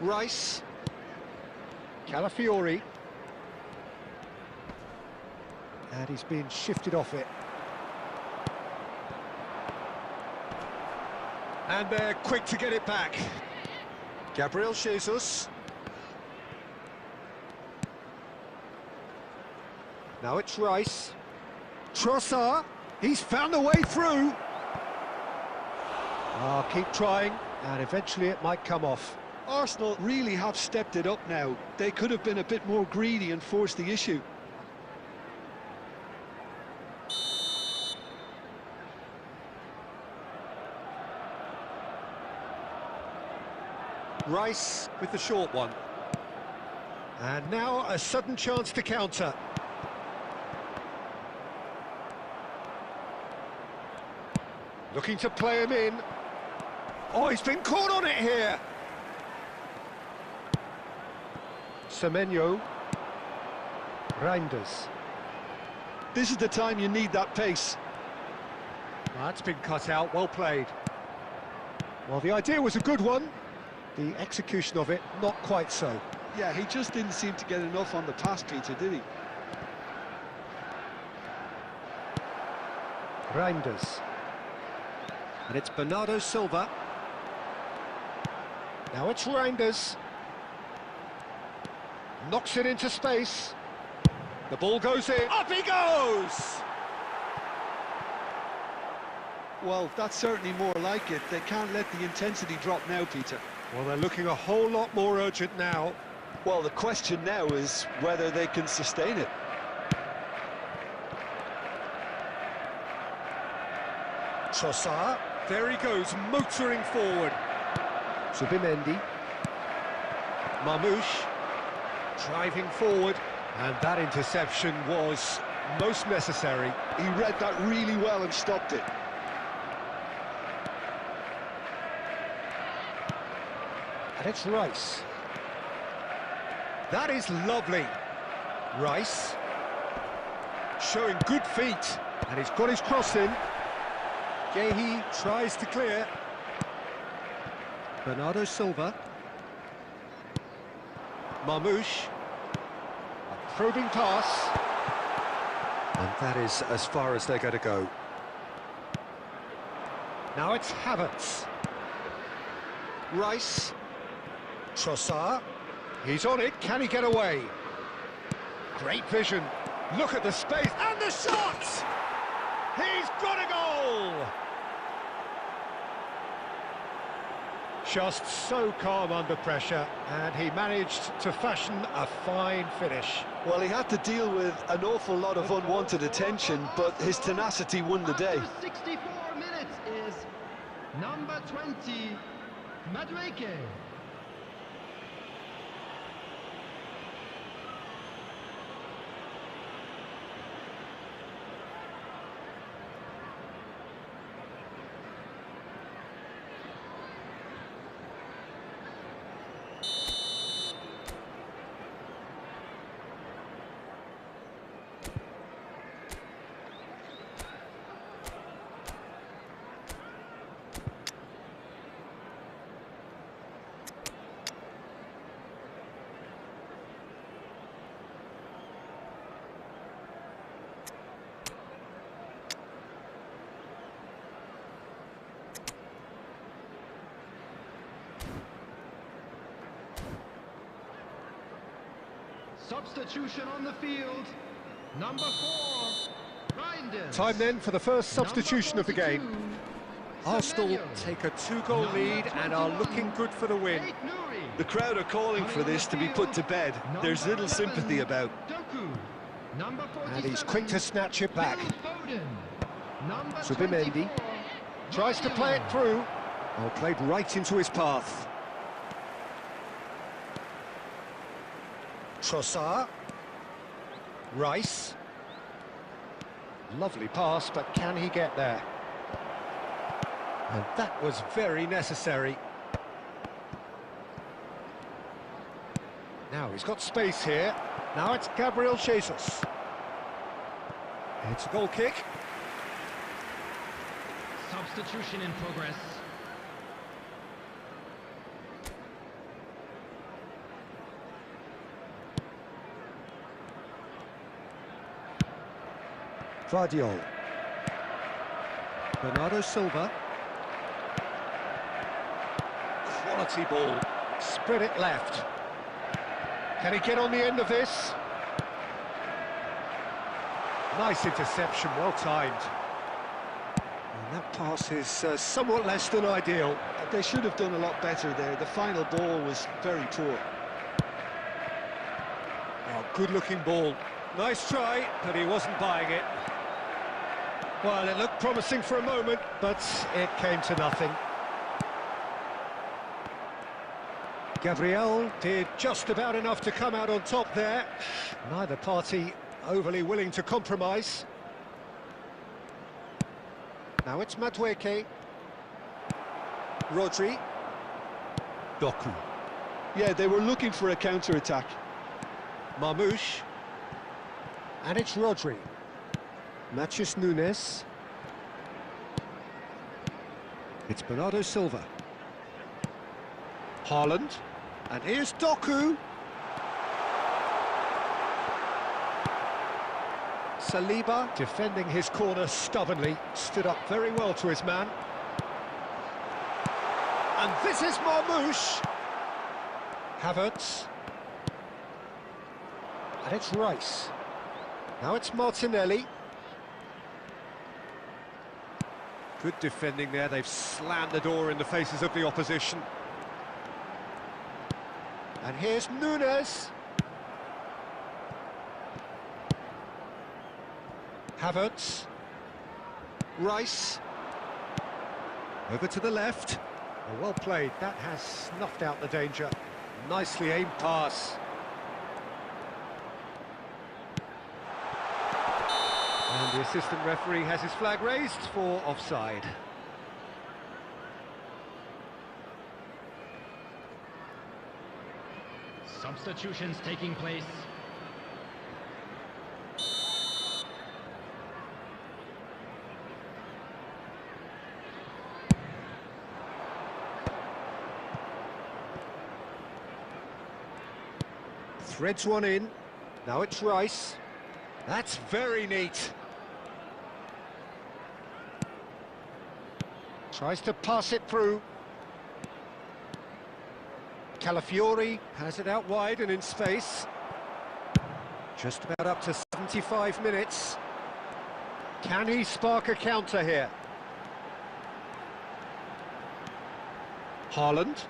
Rice. Calafiori. And he's being shifted off it. And they're quick to get it back. Gabriel Jesus. Now it's Rice. Trossard. He's found a way through. Keep trying, and eventually it might come off. Arsenal really have stepped it up now. They could have been a bit more greedy and forced the issue. Rice with the short one. And now a sudden chance to counter. Looking to play him in. Oh, he's been caught on it here. Semenyo. Reinders. This is the time you need that pace. That's been cut out, well played. Well, the idea was a good one. The execution of it, not quite so. Yeah, he just didn't seem to get enough on the pass, Peter, did he? Reinders. And it's Bernardo Silva. Now it's Reinders. Knocks it into space. The ball goes in. Up he goes! Well, that's certainly more like it. They can't let the intensity drop now, Peter. Well, they're looking a whole lot more urgent now. Well, the question now is whether they can sustain it. Trossard, there he goes, motoring forward. Subimendi. Marmouche, driving forward. And that interception was most necessary. He read that really well and stopped it. And it's Rice. That is lovely. Rice. Showing good feet. And he's got his cross in. Gehi tries to clear. Bernardo Silva. Marmouche. A probing pass. And that is as far as they're going to go. Now it's Havertz. Rice. Trossard. He's on it. Can he get away? Great vision. Look at the space. And the shot! He's got a goal! Just so calm under pressure, and he managed to fashion a fine finish. Well, he had to deal with an awful lot of unwanted attention, but his tenacity won the day. After 64 minutes is number 20, Madueke. Substitution on the field, number 4, Reinders. Time then for the first substitution of the game. Arsenal take a 2-goal lead and are looking good for the win. The crowd are calling for this to be put to bed. There's little sympathy about. And he's quick to snatch it back. Subimendi tries to play it through. Oh, played right into his path. Trossard. Rice. Lovely pass, but can he get there? And that was very necessary. Now he's got space here. Now it's Gabriel Jesus. It's a goal kick. Substitution in progress. Vardiol. Bernardo Silva. Quality ball. Spread it left. Can he get on the end of this? Nice interception, well timed. That pass is somewhat less than ideal. They should have done a lot better there. The final ball was very poor. Oh, good-looking ball. Nice try, but he wasn't buying it. Well, it looked promising for a moment, but it came to nothing. Gabriel did just about enough to come out on top there. Neither party overly willing to compromise. Now it's Madueke. Rodri. Doku. Yeah, they were looking for a counter-attack. Marmouche. And it's Rodri. Matheus Nunes. It's Bernardo Silva. Haaland. And here's Doku. Saliba, defending his corner stubbornly, stood up very well to his man. And this is Marmouche. Havertz. And it's Rice. Now it's Martinelli. Good defending there, they've slammed the door in the faces of the opposition. And here's Nunes. Havertz. Rice. Over to the left. Oh, well played, that has snuffed out the danger. Nicely aimed pass. And the assistant referee has his flag raised for offside. Substitutions taking place. Threads one in. Now it's Rice. That's very neat. Tries to pass it through. Calafiori has it out wide and in space. Just about up to 75 minutes. Can he spark a counter here? Haaland.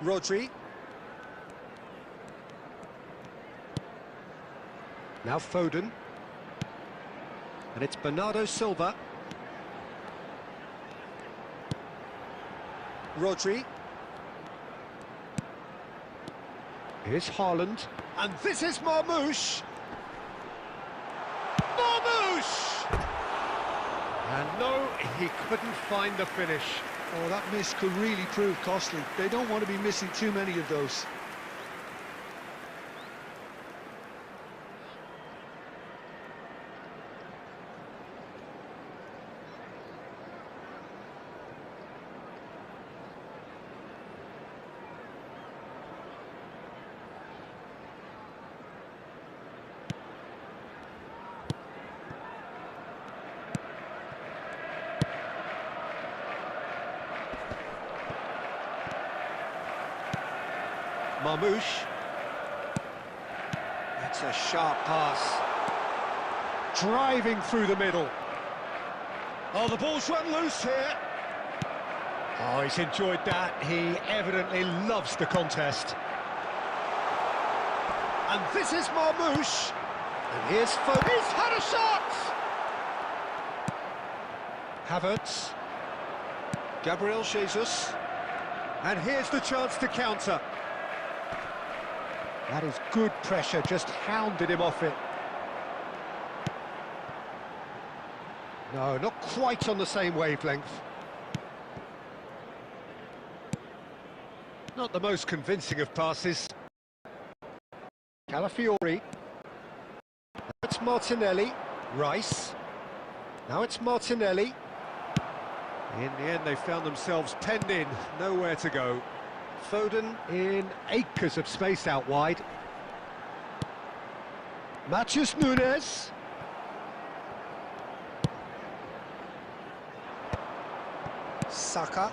Rodri. Now Foden. And it's Bernardo Silva. Rodri. Here's Haaland. And this is Marmouche. Marmouche! And no, he couldn't find the finish. Oh, that miss could really prove costly. They don't want to be missing too many of those. Marmouche. That's a sharp pass. Driving through the middle. Oh, the ball's run loose here. Oh, he's enjoyed that. He evidently loves the contest. And this is Marmouche. And here's Foden. He's had a shot! Havertz. Gabriel Jesus. And here's the chance to counter. That is good pressure, just hounded him off it. No, not quite on the same wavelength. Not the most convincing of passes. Calafiori. Now it's Martinelli. Rice. Now it's Martinelli. In the end, they found themselves penned in, nowhere to go. Foden in acres of space out wide. Matheus Nunes. Saka.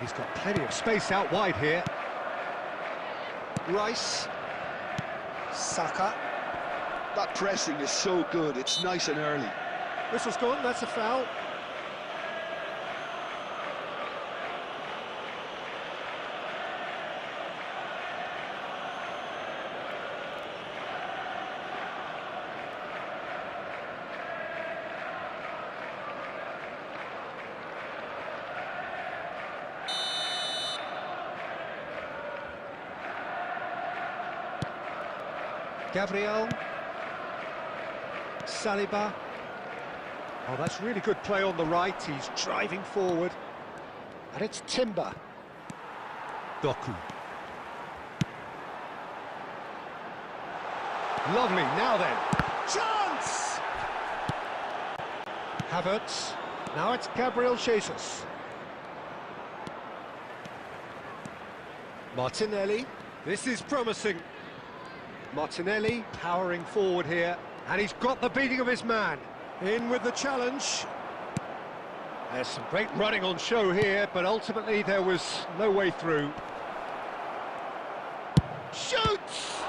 He's got plenty of space out wide here. Rice. Saka. That pressing is so good, it's nice and early. Whistle's gone, that's a foul. Gabriel. Saliba. Oh, that's really good play on the right. He's driving forward. And it's Timber. Doku. Lovely, now then. Chance! Havertz. Now it's Gabriel Jesus. Martinelli. This is promising. Martinelli powering forward here. And he's got the beating of his man. In with the challenge. There's some great running on show here, but ultimately there was no way through. Shoots!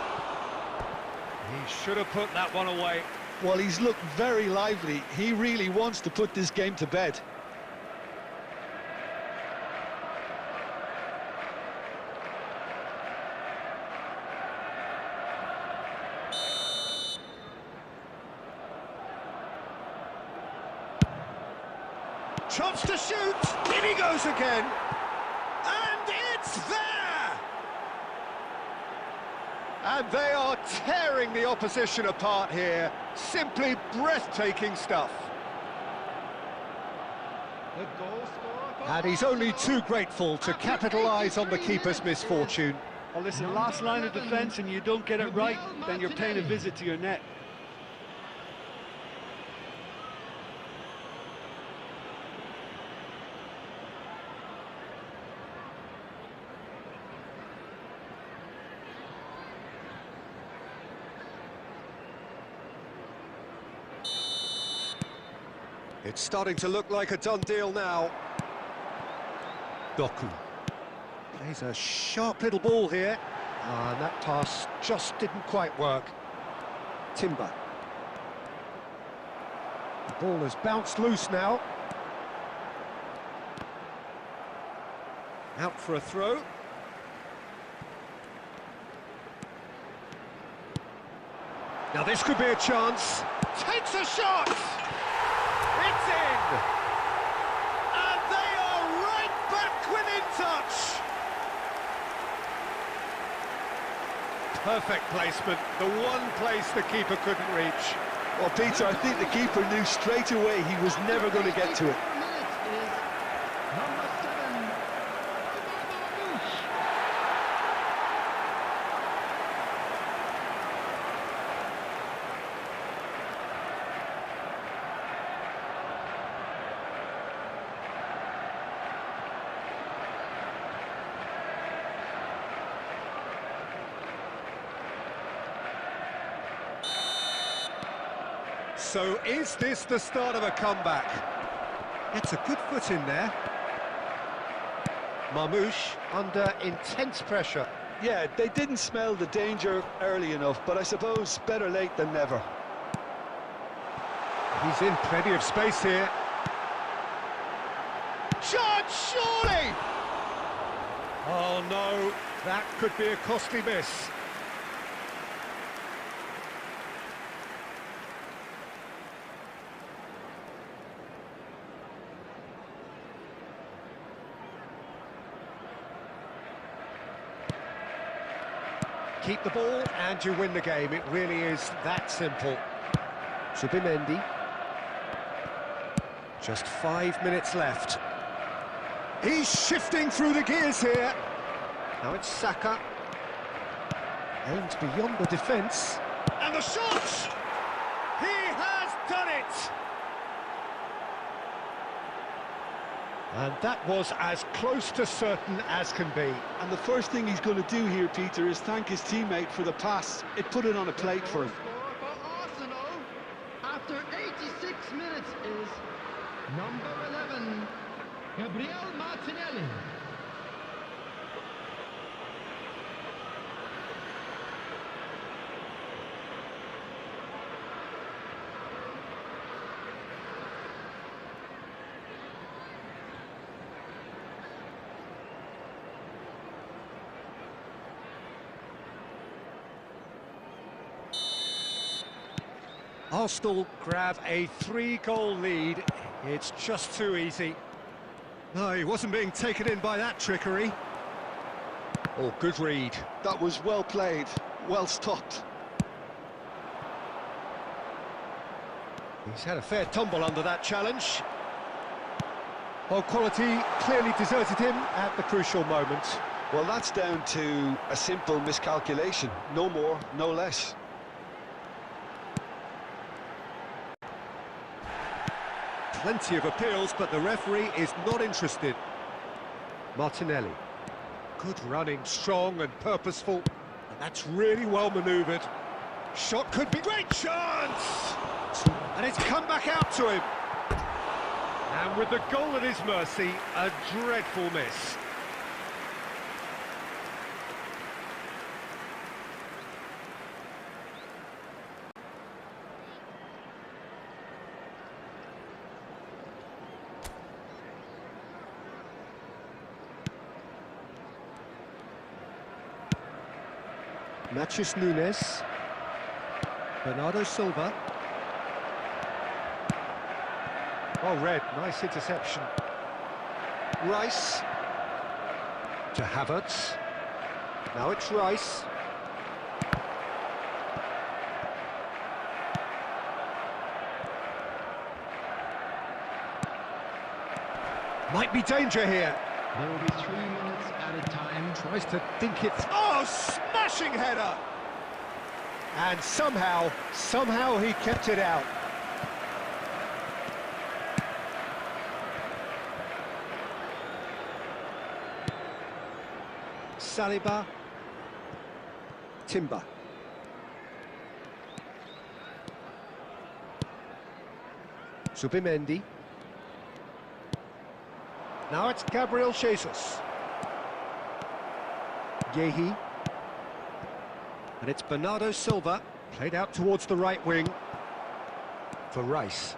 He should have put that one away. Well, he's looked very lively. He really wants to put this game to bed. Chance to shoot! In he goes again! And it's there! And they are tearing the opposition apart here. Simply breathtaking stuff. And he's only too grateful to capitalise on the keeper's misfortune. Well, listen, last line of defence and you don't get it right, then you're paying a visit to your net. It's starting to look like a done deal now. Doku. Plays a sharp little ball here. And that pass just didn't quite work. Timber. The ball has bounced loose now. Out for a throw. Now this could be a chance. Takes a shot! It's in! And they are right back within touch! Perfect placement, the one place the keeper couldn't reach. Well, Peter, I think the keeper knew straight away he was never going to get to it. So is this the start of a comeback? It's a good foot in there. Marmoush under intense pressure. Yeah, they didn't smell the danger early enough, but I suppose better late than never. He's in plenty of space here. Shot, surely! Oh no, that could be a costly miss. Keep the ball and you win the game. It really is that simple. Zubimendi. Just 5 minutes left. He's shifting through the gears here. Now it's Saka. Aimed beyond the defence. And the shot! He has done it! And that was as close to certain as can be. And the first thing he's going to do here, Peter, is thank his teammate for the pass. It put it on a plate for him. For Arsenal, after 86 minutes, is number 11, Gabriel Martinelli. Arsenal grab a 3-goal lead. It's just too easy. No, he wasn't being taken in by that trickery. Oh, good read. That was well played, well stopped. He's had a fair tumble under that challenge. Oh, quality clearly deserted him at the crucial moment. Well, that's down to a simple miscalculation. No more, no less. Plenty of appeals, but the referee is not interested. Martinelli. Good running, strong and purposeful. And that's really well manoeuvred. Shot could be... Great chance! And it's come back out to him. And with the goal at his mercy, a dreadful miss. Matheus Nunes. Bernardo Silva. Oh, Red, nice interception. Rice. To Havertz. Now it's Rice. Might be danger here. There will be 3 minutes at a time. Tries to think it... Oh, smashing header! And somehow he kept it out. Saliba. Timber. Subimendi. Now it's Gabriel Jesus. Yehi. And it's Bernardo Silva, played out towards the right wing. For Rice.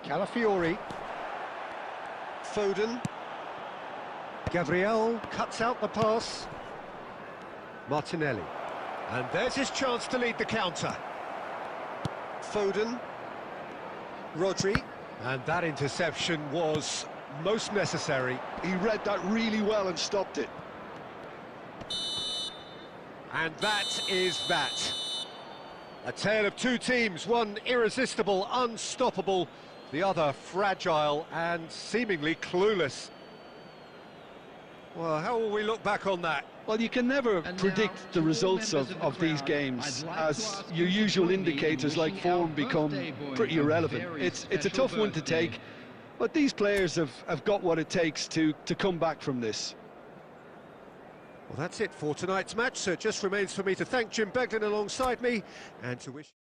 Calafiori. Foden. Gabriel cuts out the pass. Martinelli. And there's his chance to lead the counter. Foden. Rodri. And that interception was most necessary. He read that really well and stopped it. And that is that. A tale of two teams, one irresistible, unstoppable, the other fragile and seemingly clueless. Well, how will we look back on that? Well, you can never predict the results of these games, as your usual indicators like form become pretty irrelevant. It's a tough one to take, but these players have got what it takes to come back from this. Well, that's it for tonight's match, so it just remains for me to thank Jim Beglin alongside me and to wish...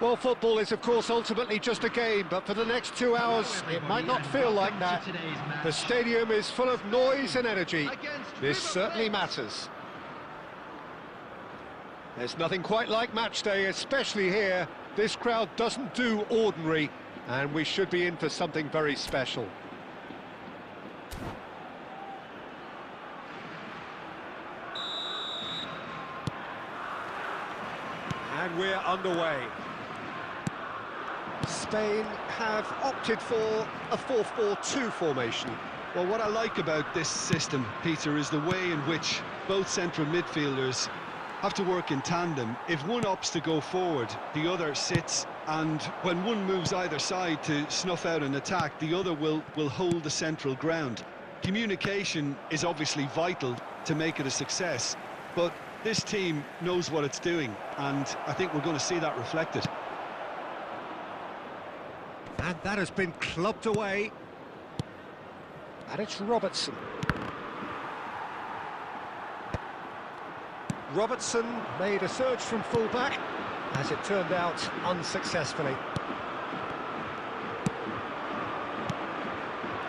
Well, football is, of course, ultimately just a game, but for the next 2 hours, it might not feel like that. The stadium is full of noise and energy. This certainly matters. There's nothing quite like match day, especially here. This crowd doesn't do ordinary, and we should be in for something very special. And we're underway. Spain have opted for a 4-4-2 formation. Well, what I like about this system, Peter, is the way in which both central midfielders have to work in tandem. If one opts to go forward, the other sits, and when one moves either side to snuff out an attack, the other will hold the central ground. Communication is obviously vital to make it a success, but this team knows what it's doing, and I think we're going to see that reflected. And that has been clubbed away. And it's Robertson. Robertson made a surge from full-back, as it turned out, unsuccessfully.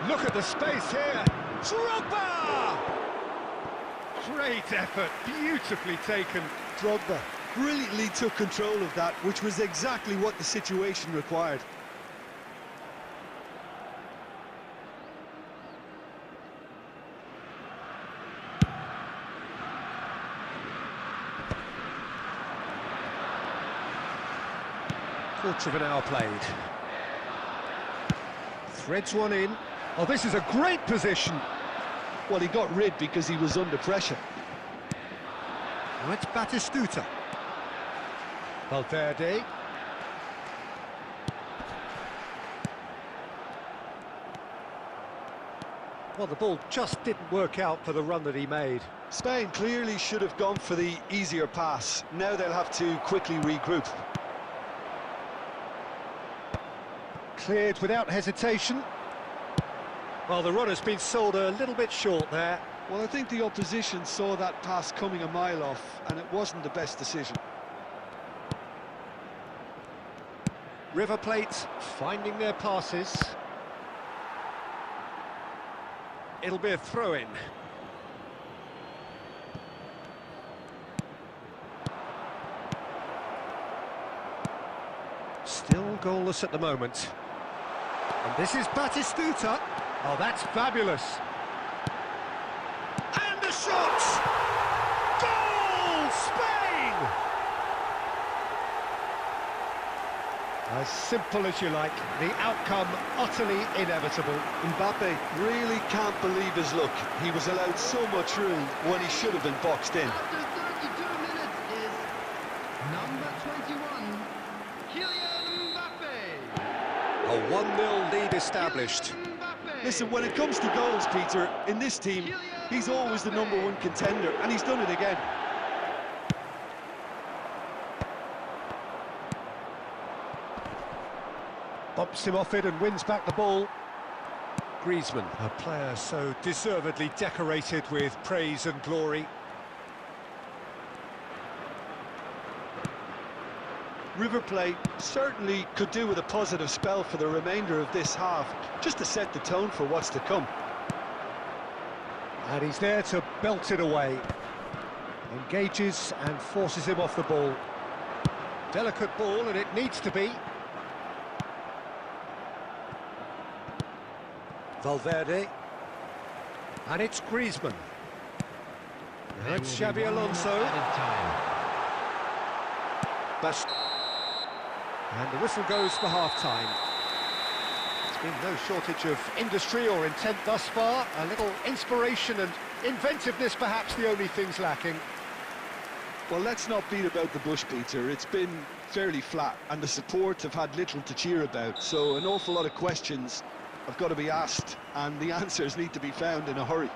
Look at the space here. Drogba! Great effort, beautifully taken. Drogba brilliantly took control of that, which was exactly what the situation required. Quarter of an hour played. Threads one in. Oh, this is a great position. Well, he got rid because he was under pressure. Now it's Batistuta. Valverde. Well, the ball just didn't work out for the run that he made. Spain clearly should have gone for the easier pass. Now they'll have to quickly regroup. Cleared without hesitation. Well, the run has been sold a little bit short there. Well, I think the opposition saw that pass coming a mile off, and it wasn't the best decision. River Plate finding their passes. It'll be a throw-in. Still goalless at the moment. And this is Batistuta. Oh, that's fabulous. And the shot! Goal! Spain! As simple as you like, the outcome utterly inevitable. Mbappe really can't believe his luck. He was allowed so much room when he should have been boxed in. After 32 minutes is number 21, Kylian Mbappe. A 1-0 lead established. Kylian Mbappe. Listen, when it comes to goals, Peter, in this team, he's always the #1 contender, and he's done it again. Bumps him off it and wins back the ball. Griezmann, a player so deservedly decorated with praise and glory. River Plate certainly could do with a positive spell for the remainder of this half, just to set the tone for what's to come. And he's there to belt it away. Engages and forces him off the ball. Delicate ball, and it needs to be. Valverde. And it's Griezmann. Now it's Xabi Alonso. And the whistle goes for half-time. There's been no shortage of industry or intent thus far. A little inspiration and inventiveness, perhaps the only things lacking. Well, let's not beat about the bush, Peter. It's been fairly flat, and the support have had little to cheer about. So an awful lot of questions have got to be asked, and the answers need to be found in a hurry.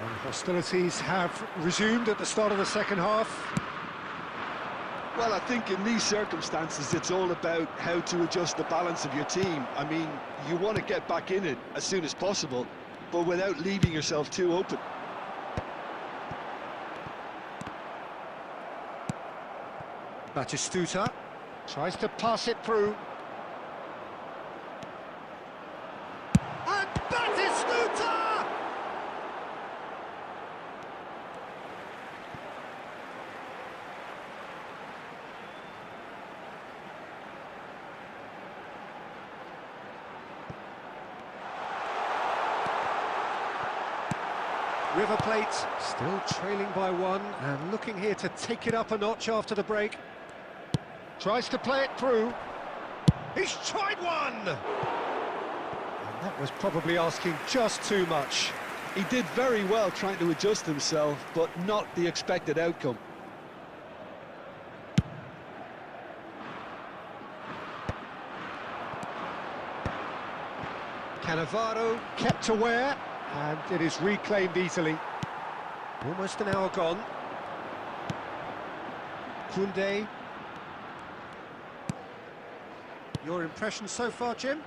And hostilities have resumed at the start of the second half. Well, I think in these circumstances, it's all about how to adjust the balance of your team. I mean, you want to get back in it as soon as possible, but without leaving yourself too open. Batistuta. Tries to pass it through. And that is Scooter! River Plate still trailing by one and looking here to take it up a notch after the break. Tries to play it through. He's tried one! And that was probably asking just too much. He did very well trying to adjust himself, but not the expected outcome. Cannavaro kept aware, and it is reclaimed easily. Almost an hour gone. Koundé. Your impression so far, Jim?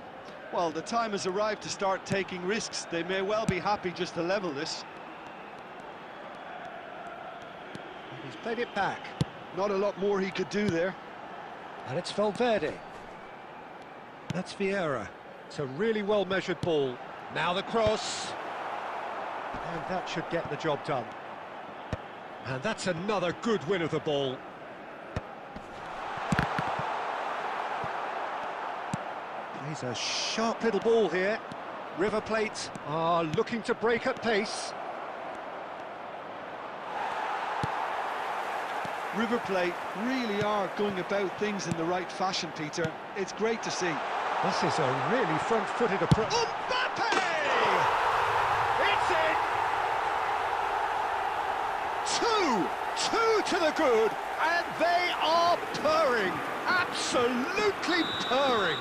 Well, the time has arrived to start taking risks. They may well be happy just to level this. He's played it back. Not a lot more he could do there. And it's Valverde. That's Vieira. It's a really well-measured ball. Now the cross. And that should get the job done. And that's another good win of the ball. Plays a sharp little ball here. River Plate are looking to break at pace. River Plate really are going about things in the right fashion, Peter. It's great to see. This is a really front-footed approach. Mbappe! It's in! Two to the good, and they are purring. Absolutely purring.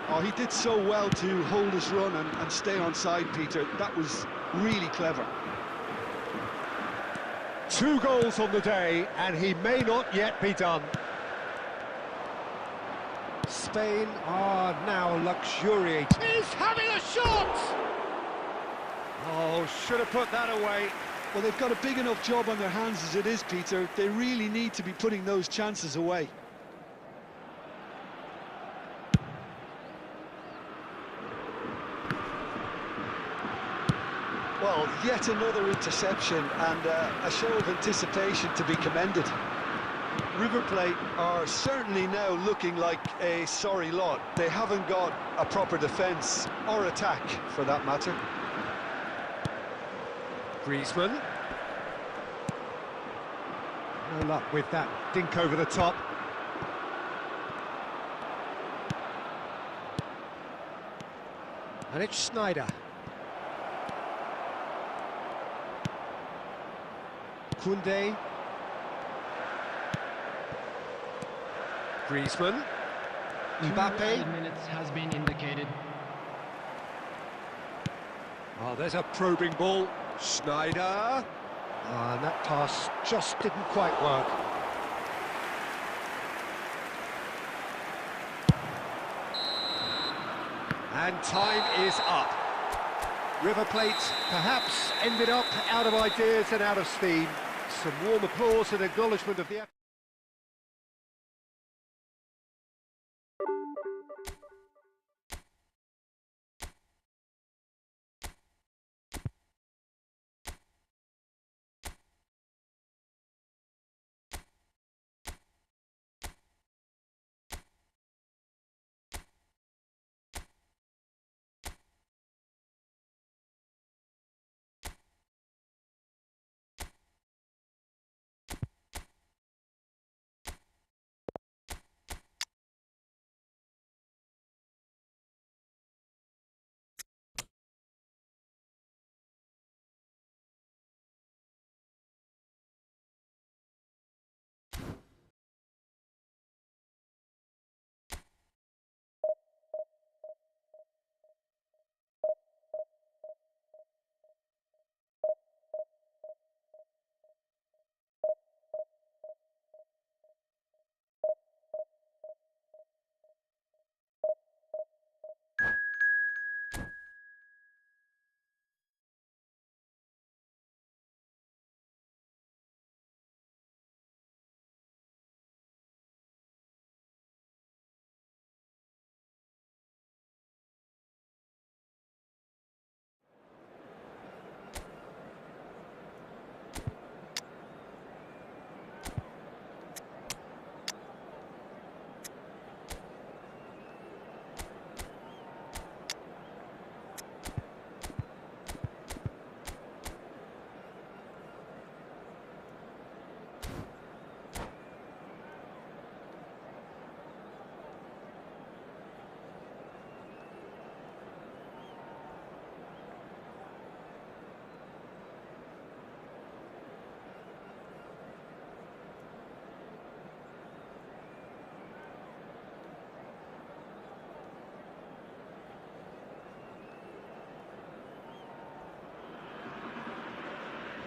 Oh, he did so well to hold his run and stay on side, Peter. That was really clever. 2 goals on the day, and he may not yet be done. Spain are now luxuriating. He's having a shot! Oh, should have put that away. Well, they've got a big enough job on their hands as it is, Peter. They really need to be putting those chances away. Well, yet another interception and a show of anticipation to be commended. River Plate are certainly now looking like a sorry lot. They haven't got a proper defence or attack, for that matter. Griezmann. No luck with that dink over the top. And it's Snyder. Koundé. Griezmann. Mbappe. 2 minutes has been indicated. Oh, there's a probing ball. Snyder. Oh, and that pass just didn't quite work. And time is up. River Plate perhaps ended up out of ideas and out of steam. Some warm applause and acknowledgement of the effort.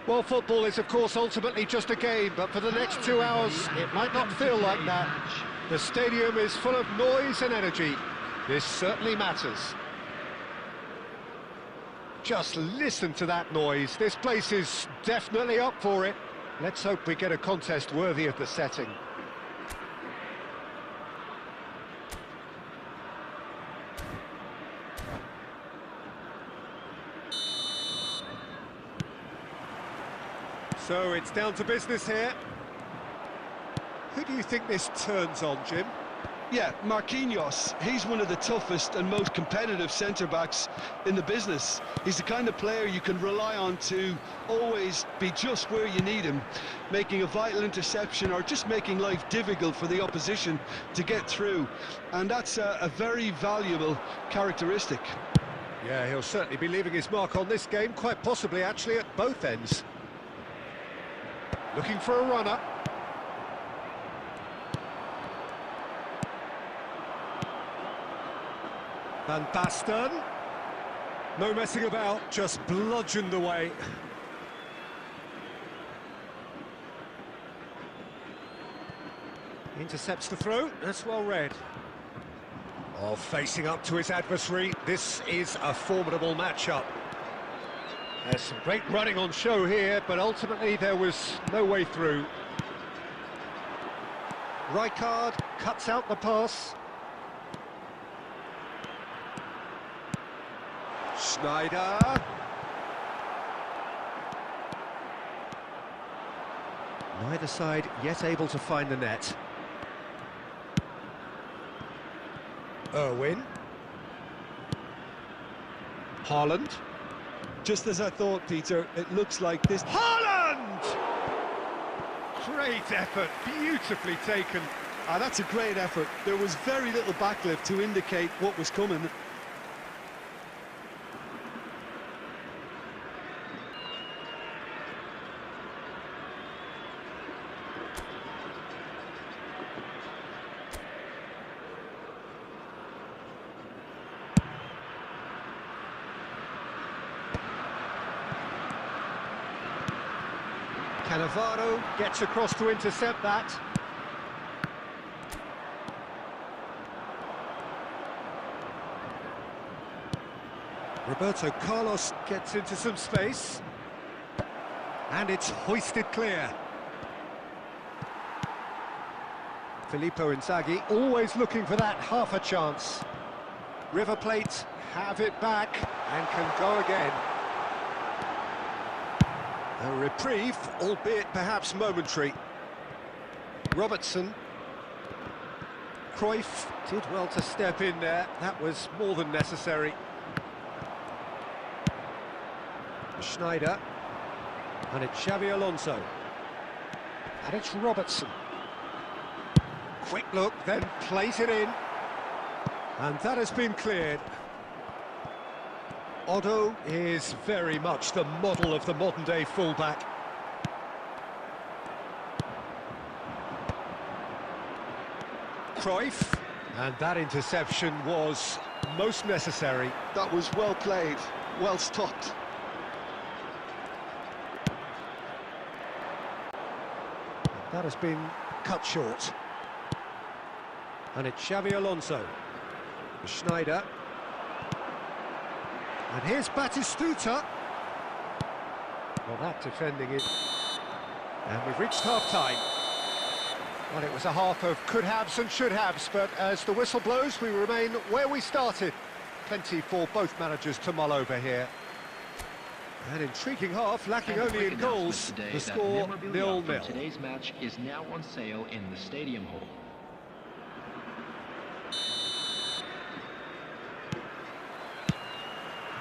Well, football is, of course, ultimately just a game, but for the next 2 hours, it might not feel like that. The stadium is full of noise and energy. This certainly matters. Just listen to that noise. This place is definitely up for it. Let's hope we get a contest worthy of the setting. So it's down to business here. Who do you think this turns on, Jim? Yeah, Marquinhos. He's one of the toughest and most competitive centre-backs in the business. He's the kind of player you can rely on to always be just where you need him, making a vital interception or just making life difficult for the opposition to get through. And that's a very valuable characteristic. Yeah, he'll certainly be leaving his mark on this game, quite possibly actually at both ends. Looking for a runner. Van Basten. No messing about, just bludgeoned away. Intercepts the throw, that's well read. Oh, facing up to his adversary, this is a formidable matchup. There's some great running on show here, but ultimately there was no way through. Rijkaard cuts out the pass. Schneider. Neither side yet able to find the net. Irwin. Haaland. Just as I thought, Peter, it looks like this... Haaland! Great effort, beautifully taken. Ah, that's a great effort. There was very little backlift to indicate what was coming. Cannavaro gets across to intercept that. Roberto Carlos gets into some space. And it's hoisted clear. Filippo Inzaghi always looking for that half a chance. River Plate have it back and can go again. A reprieve, albeit perhaps momentary. Robertson. Cruyff did well to step in there. That was more than necessary. Schneider. And it's Xavi Alonso. And it's Robertson. Quick look, then plays it in. And that has been cleared. Otto is very much the model of the modern-day fullback. Cruyff, and that interception was most necessary. That was well played, well stopped. That has been cut short. And it's Xavi Alonso. Schneider. And here's Batistuta. Well, that defending it. And we've reached half-time. Well, it was a half of could-haves and should-haves, but as the whistle blows, we remain where we started. Plenty for both managers to mull over here. An intriguing half, lacking only in goals. The score 0-0. Today's match is now on sale in the Stadium Hall.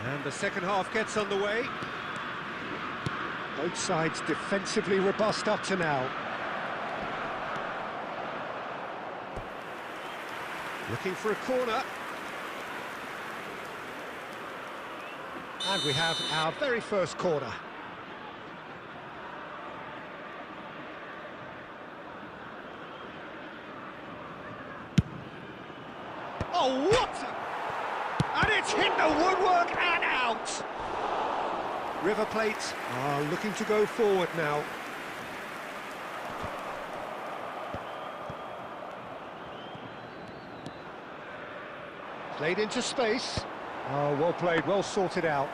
And the second half gets underway. Both sides defensively robust up to now. Looking for a corner. And we have our very first corner. Oh, what a... And it's hit the woodwork and out! River Plate are looking to go forward now. Played into space. Oh, well played, well sorted out.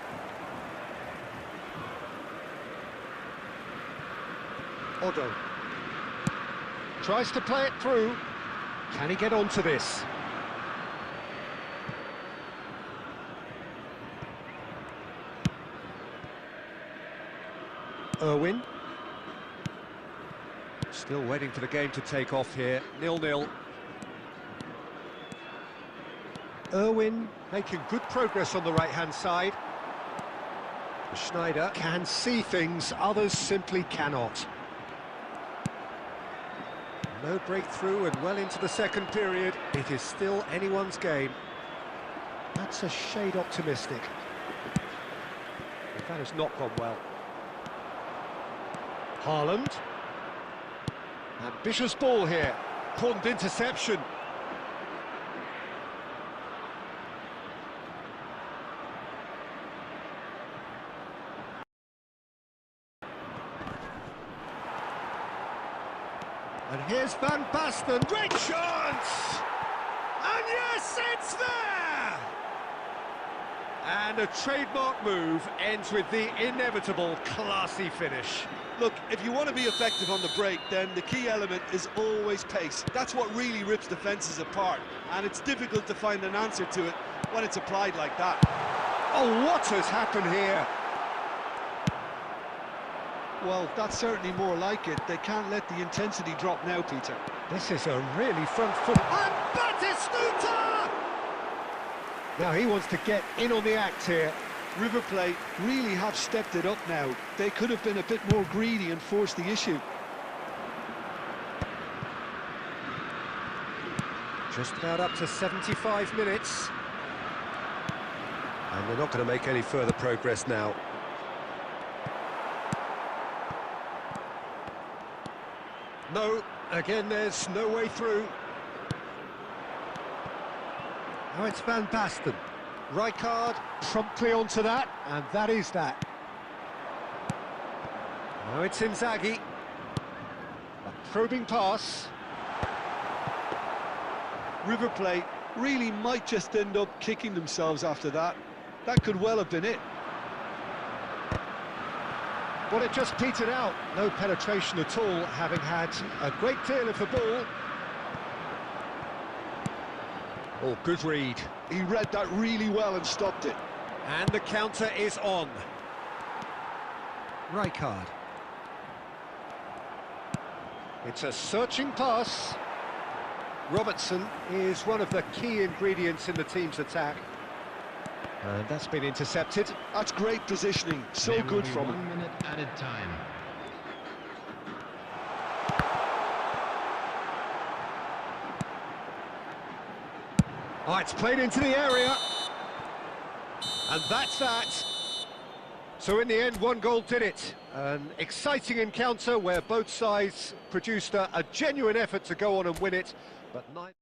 Odo tries to play it through. Can he get onto this? Irwin. Still waiting for the game to take off here. 0-0. Irwin making good progress on the right-hand side. Schneider can see things others simply cannot. No breakthrough and well into the second period. It is still anyone's game. That's a shade optimistic. That has not gone well. Haaland. Ambitious ball here. Important interception. And here's Van Basten. Great chance! And yes, it's there! And a trademark move ends with the inevitable classy finish. Look, if you want to be effective on the break, then the key element is always pace. That's what really rips defences apart, and it's difficult to find an answer to it when it's applied like that. Oh, what has happened here? Well, that's certainly more like it. They can't let the intensity drop now, Peter. This is a really front foot. And Batistuta! Now he wants to get in on the act here. River Plate really have stepped it up now. They could have been a bit more greedy and forced the issue. Just about up to 75 minutes. And they're not going to make any further progress now. No, again there's no way through. Now it's Van Basten. Rijkaard promptly onto that, and that is that. Now it's Inzaghi. A probing pass. River Plate really might just end up kicking themselves after that. That could well have been it. Well, it just petered out. No penetration at all, having had a great deal of the ball. Oh, good read. He read that really well and stopped it. And the counter is on. Rijkaard. It's a searching pass. Robertson is one of the key ingredients in the team's attack. And that's been intercepted. That's great positioning. So good from him. 1 minute added time. Oh, it's played into the area. And that's that. So in the end, one goal did it. An exciting encounter where both sides produced a genuine effort to go on and win it, but neither...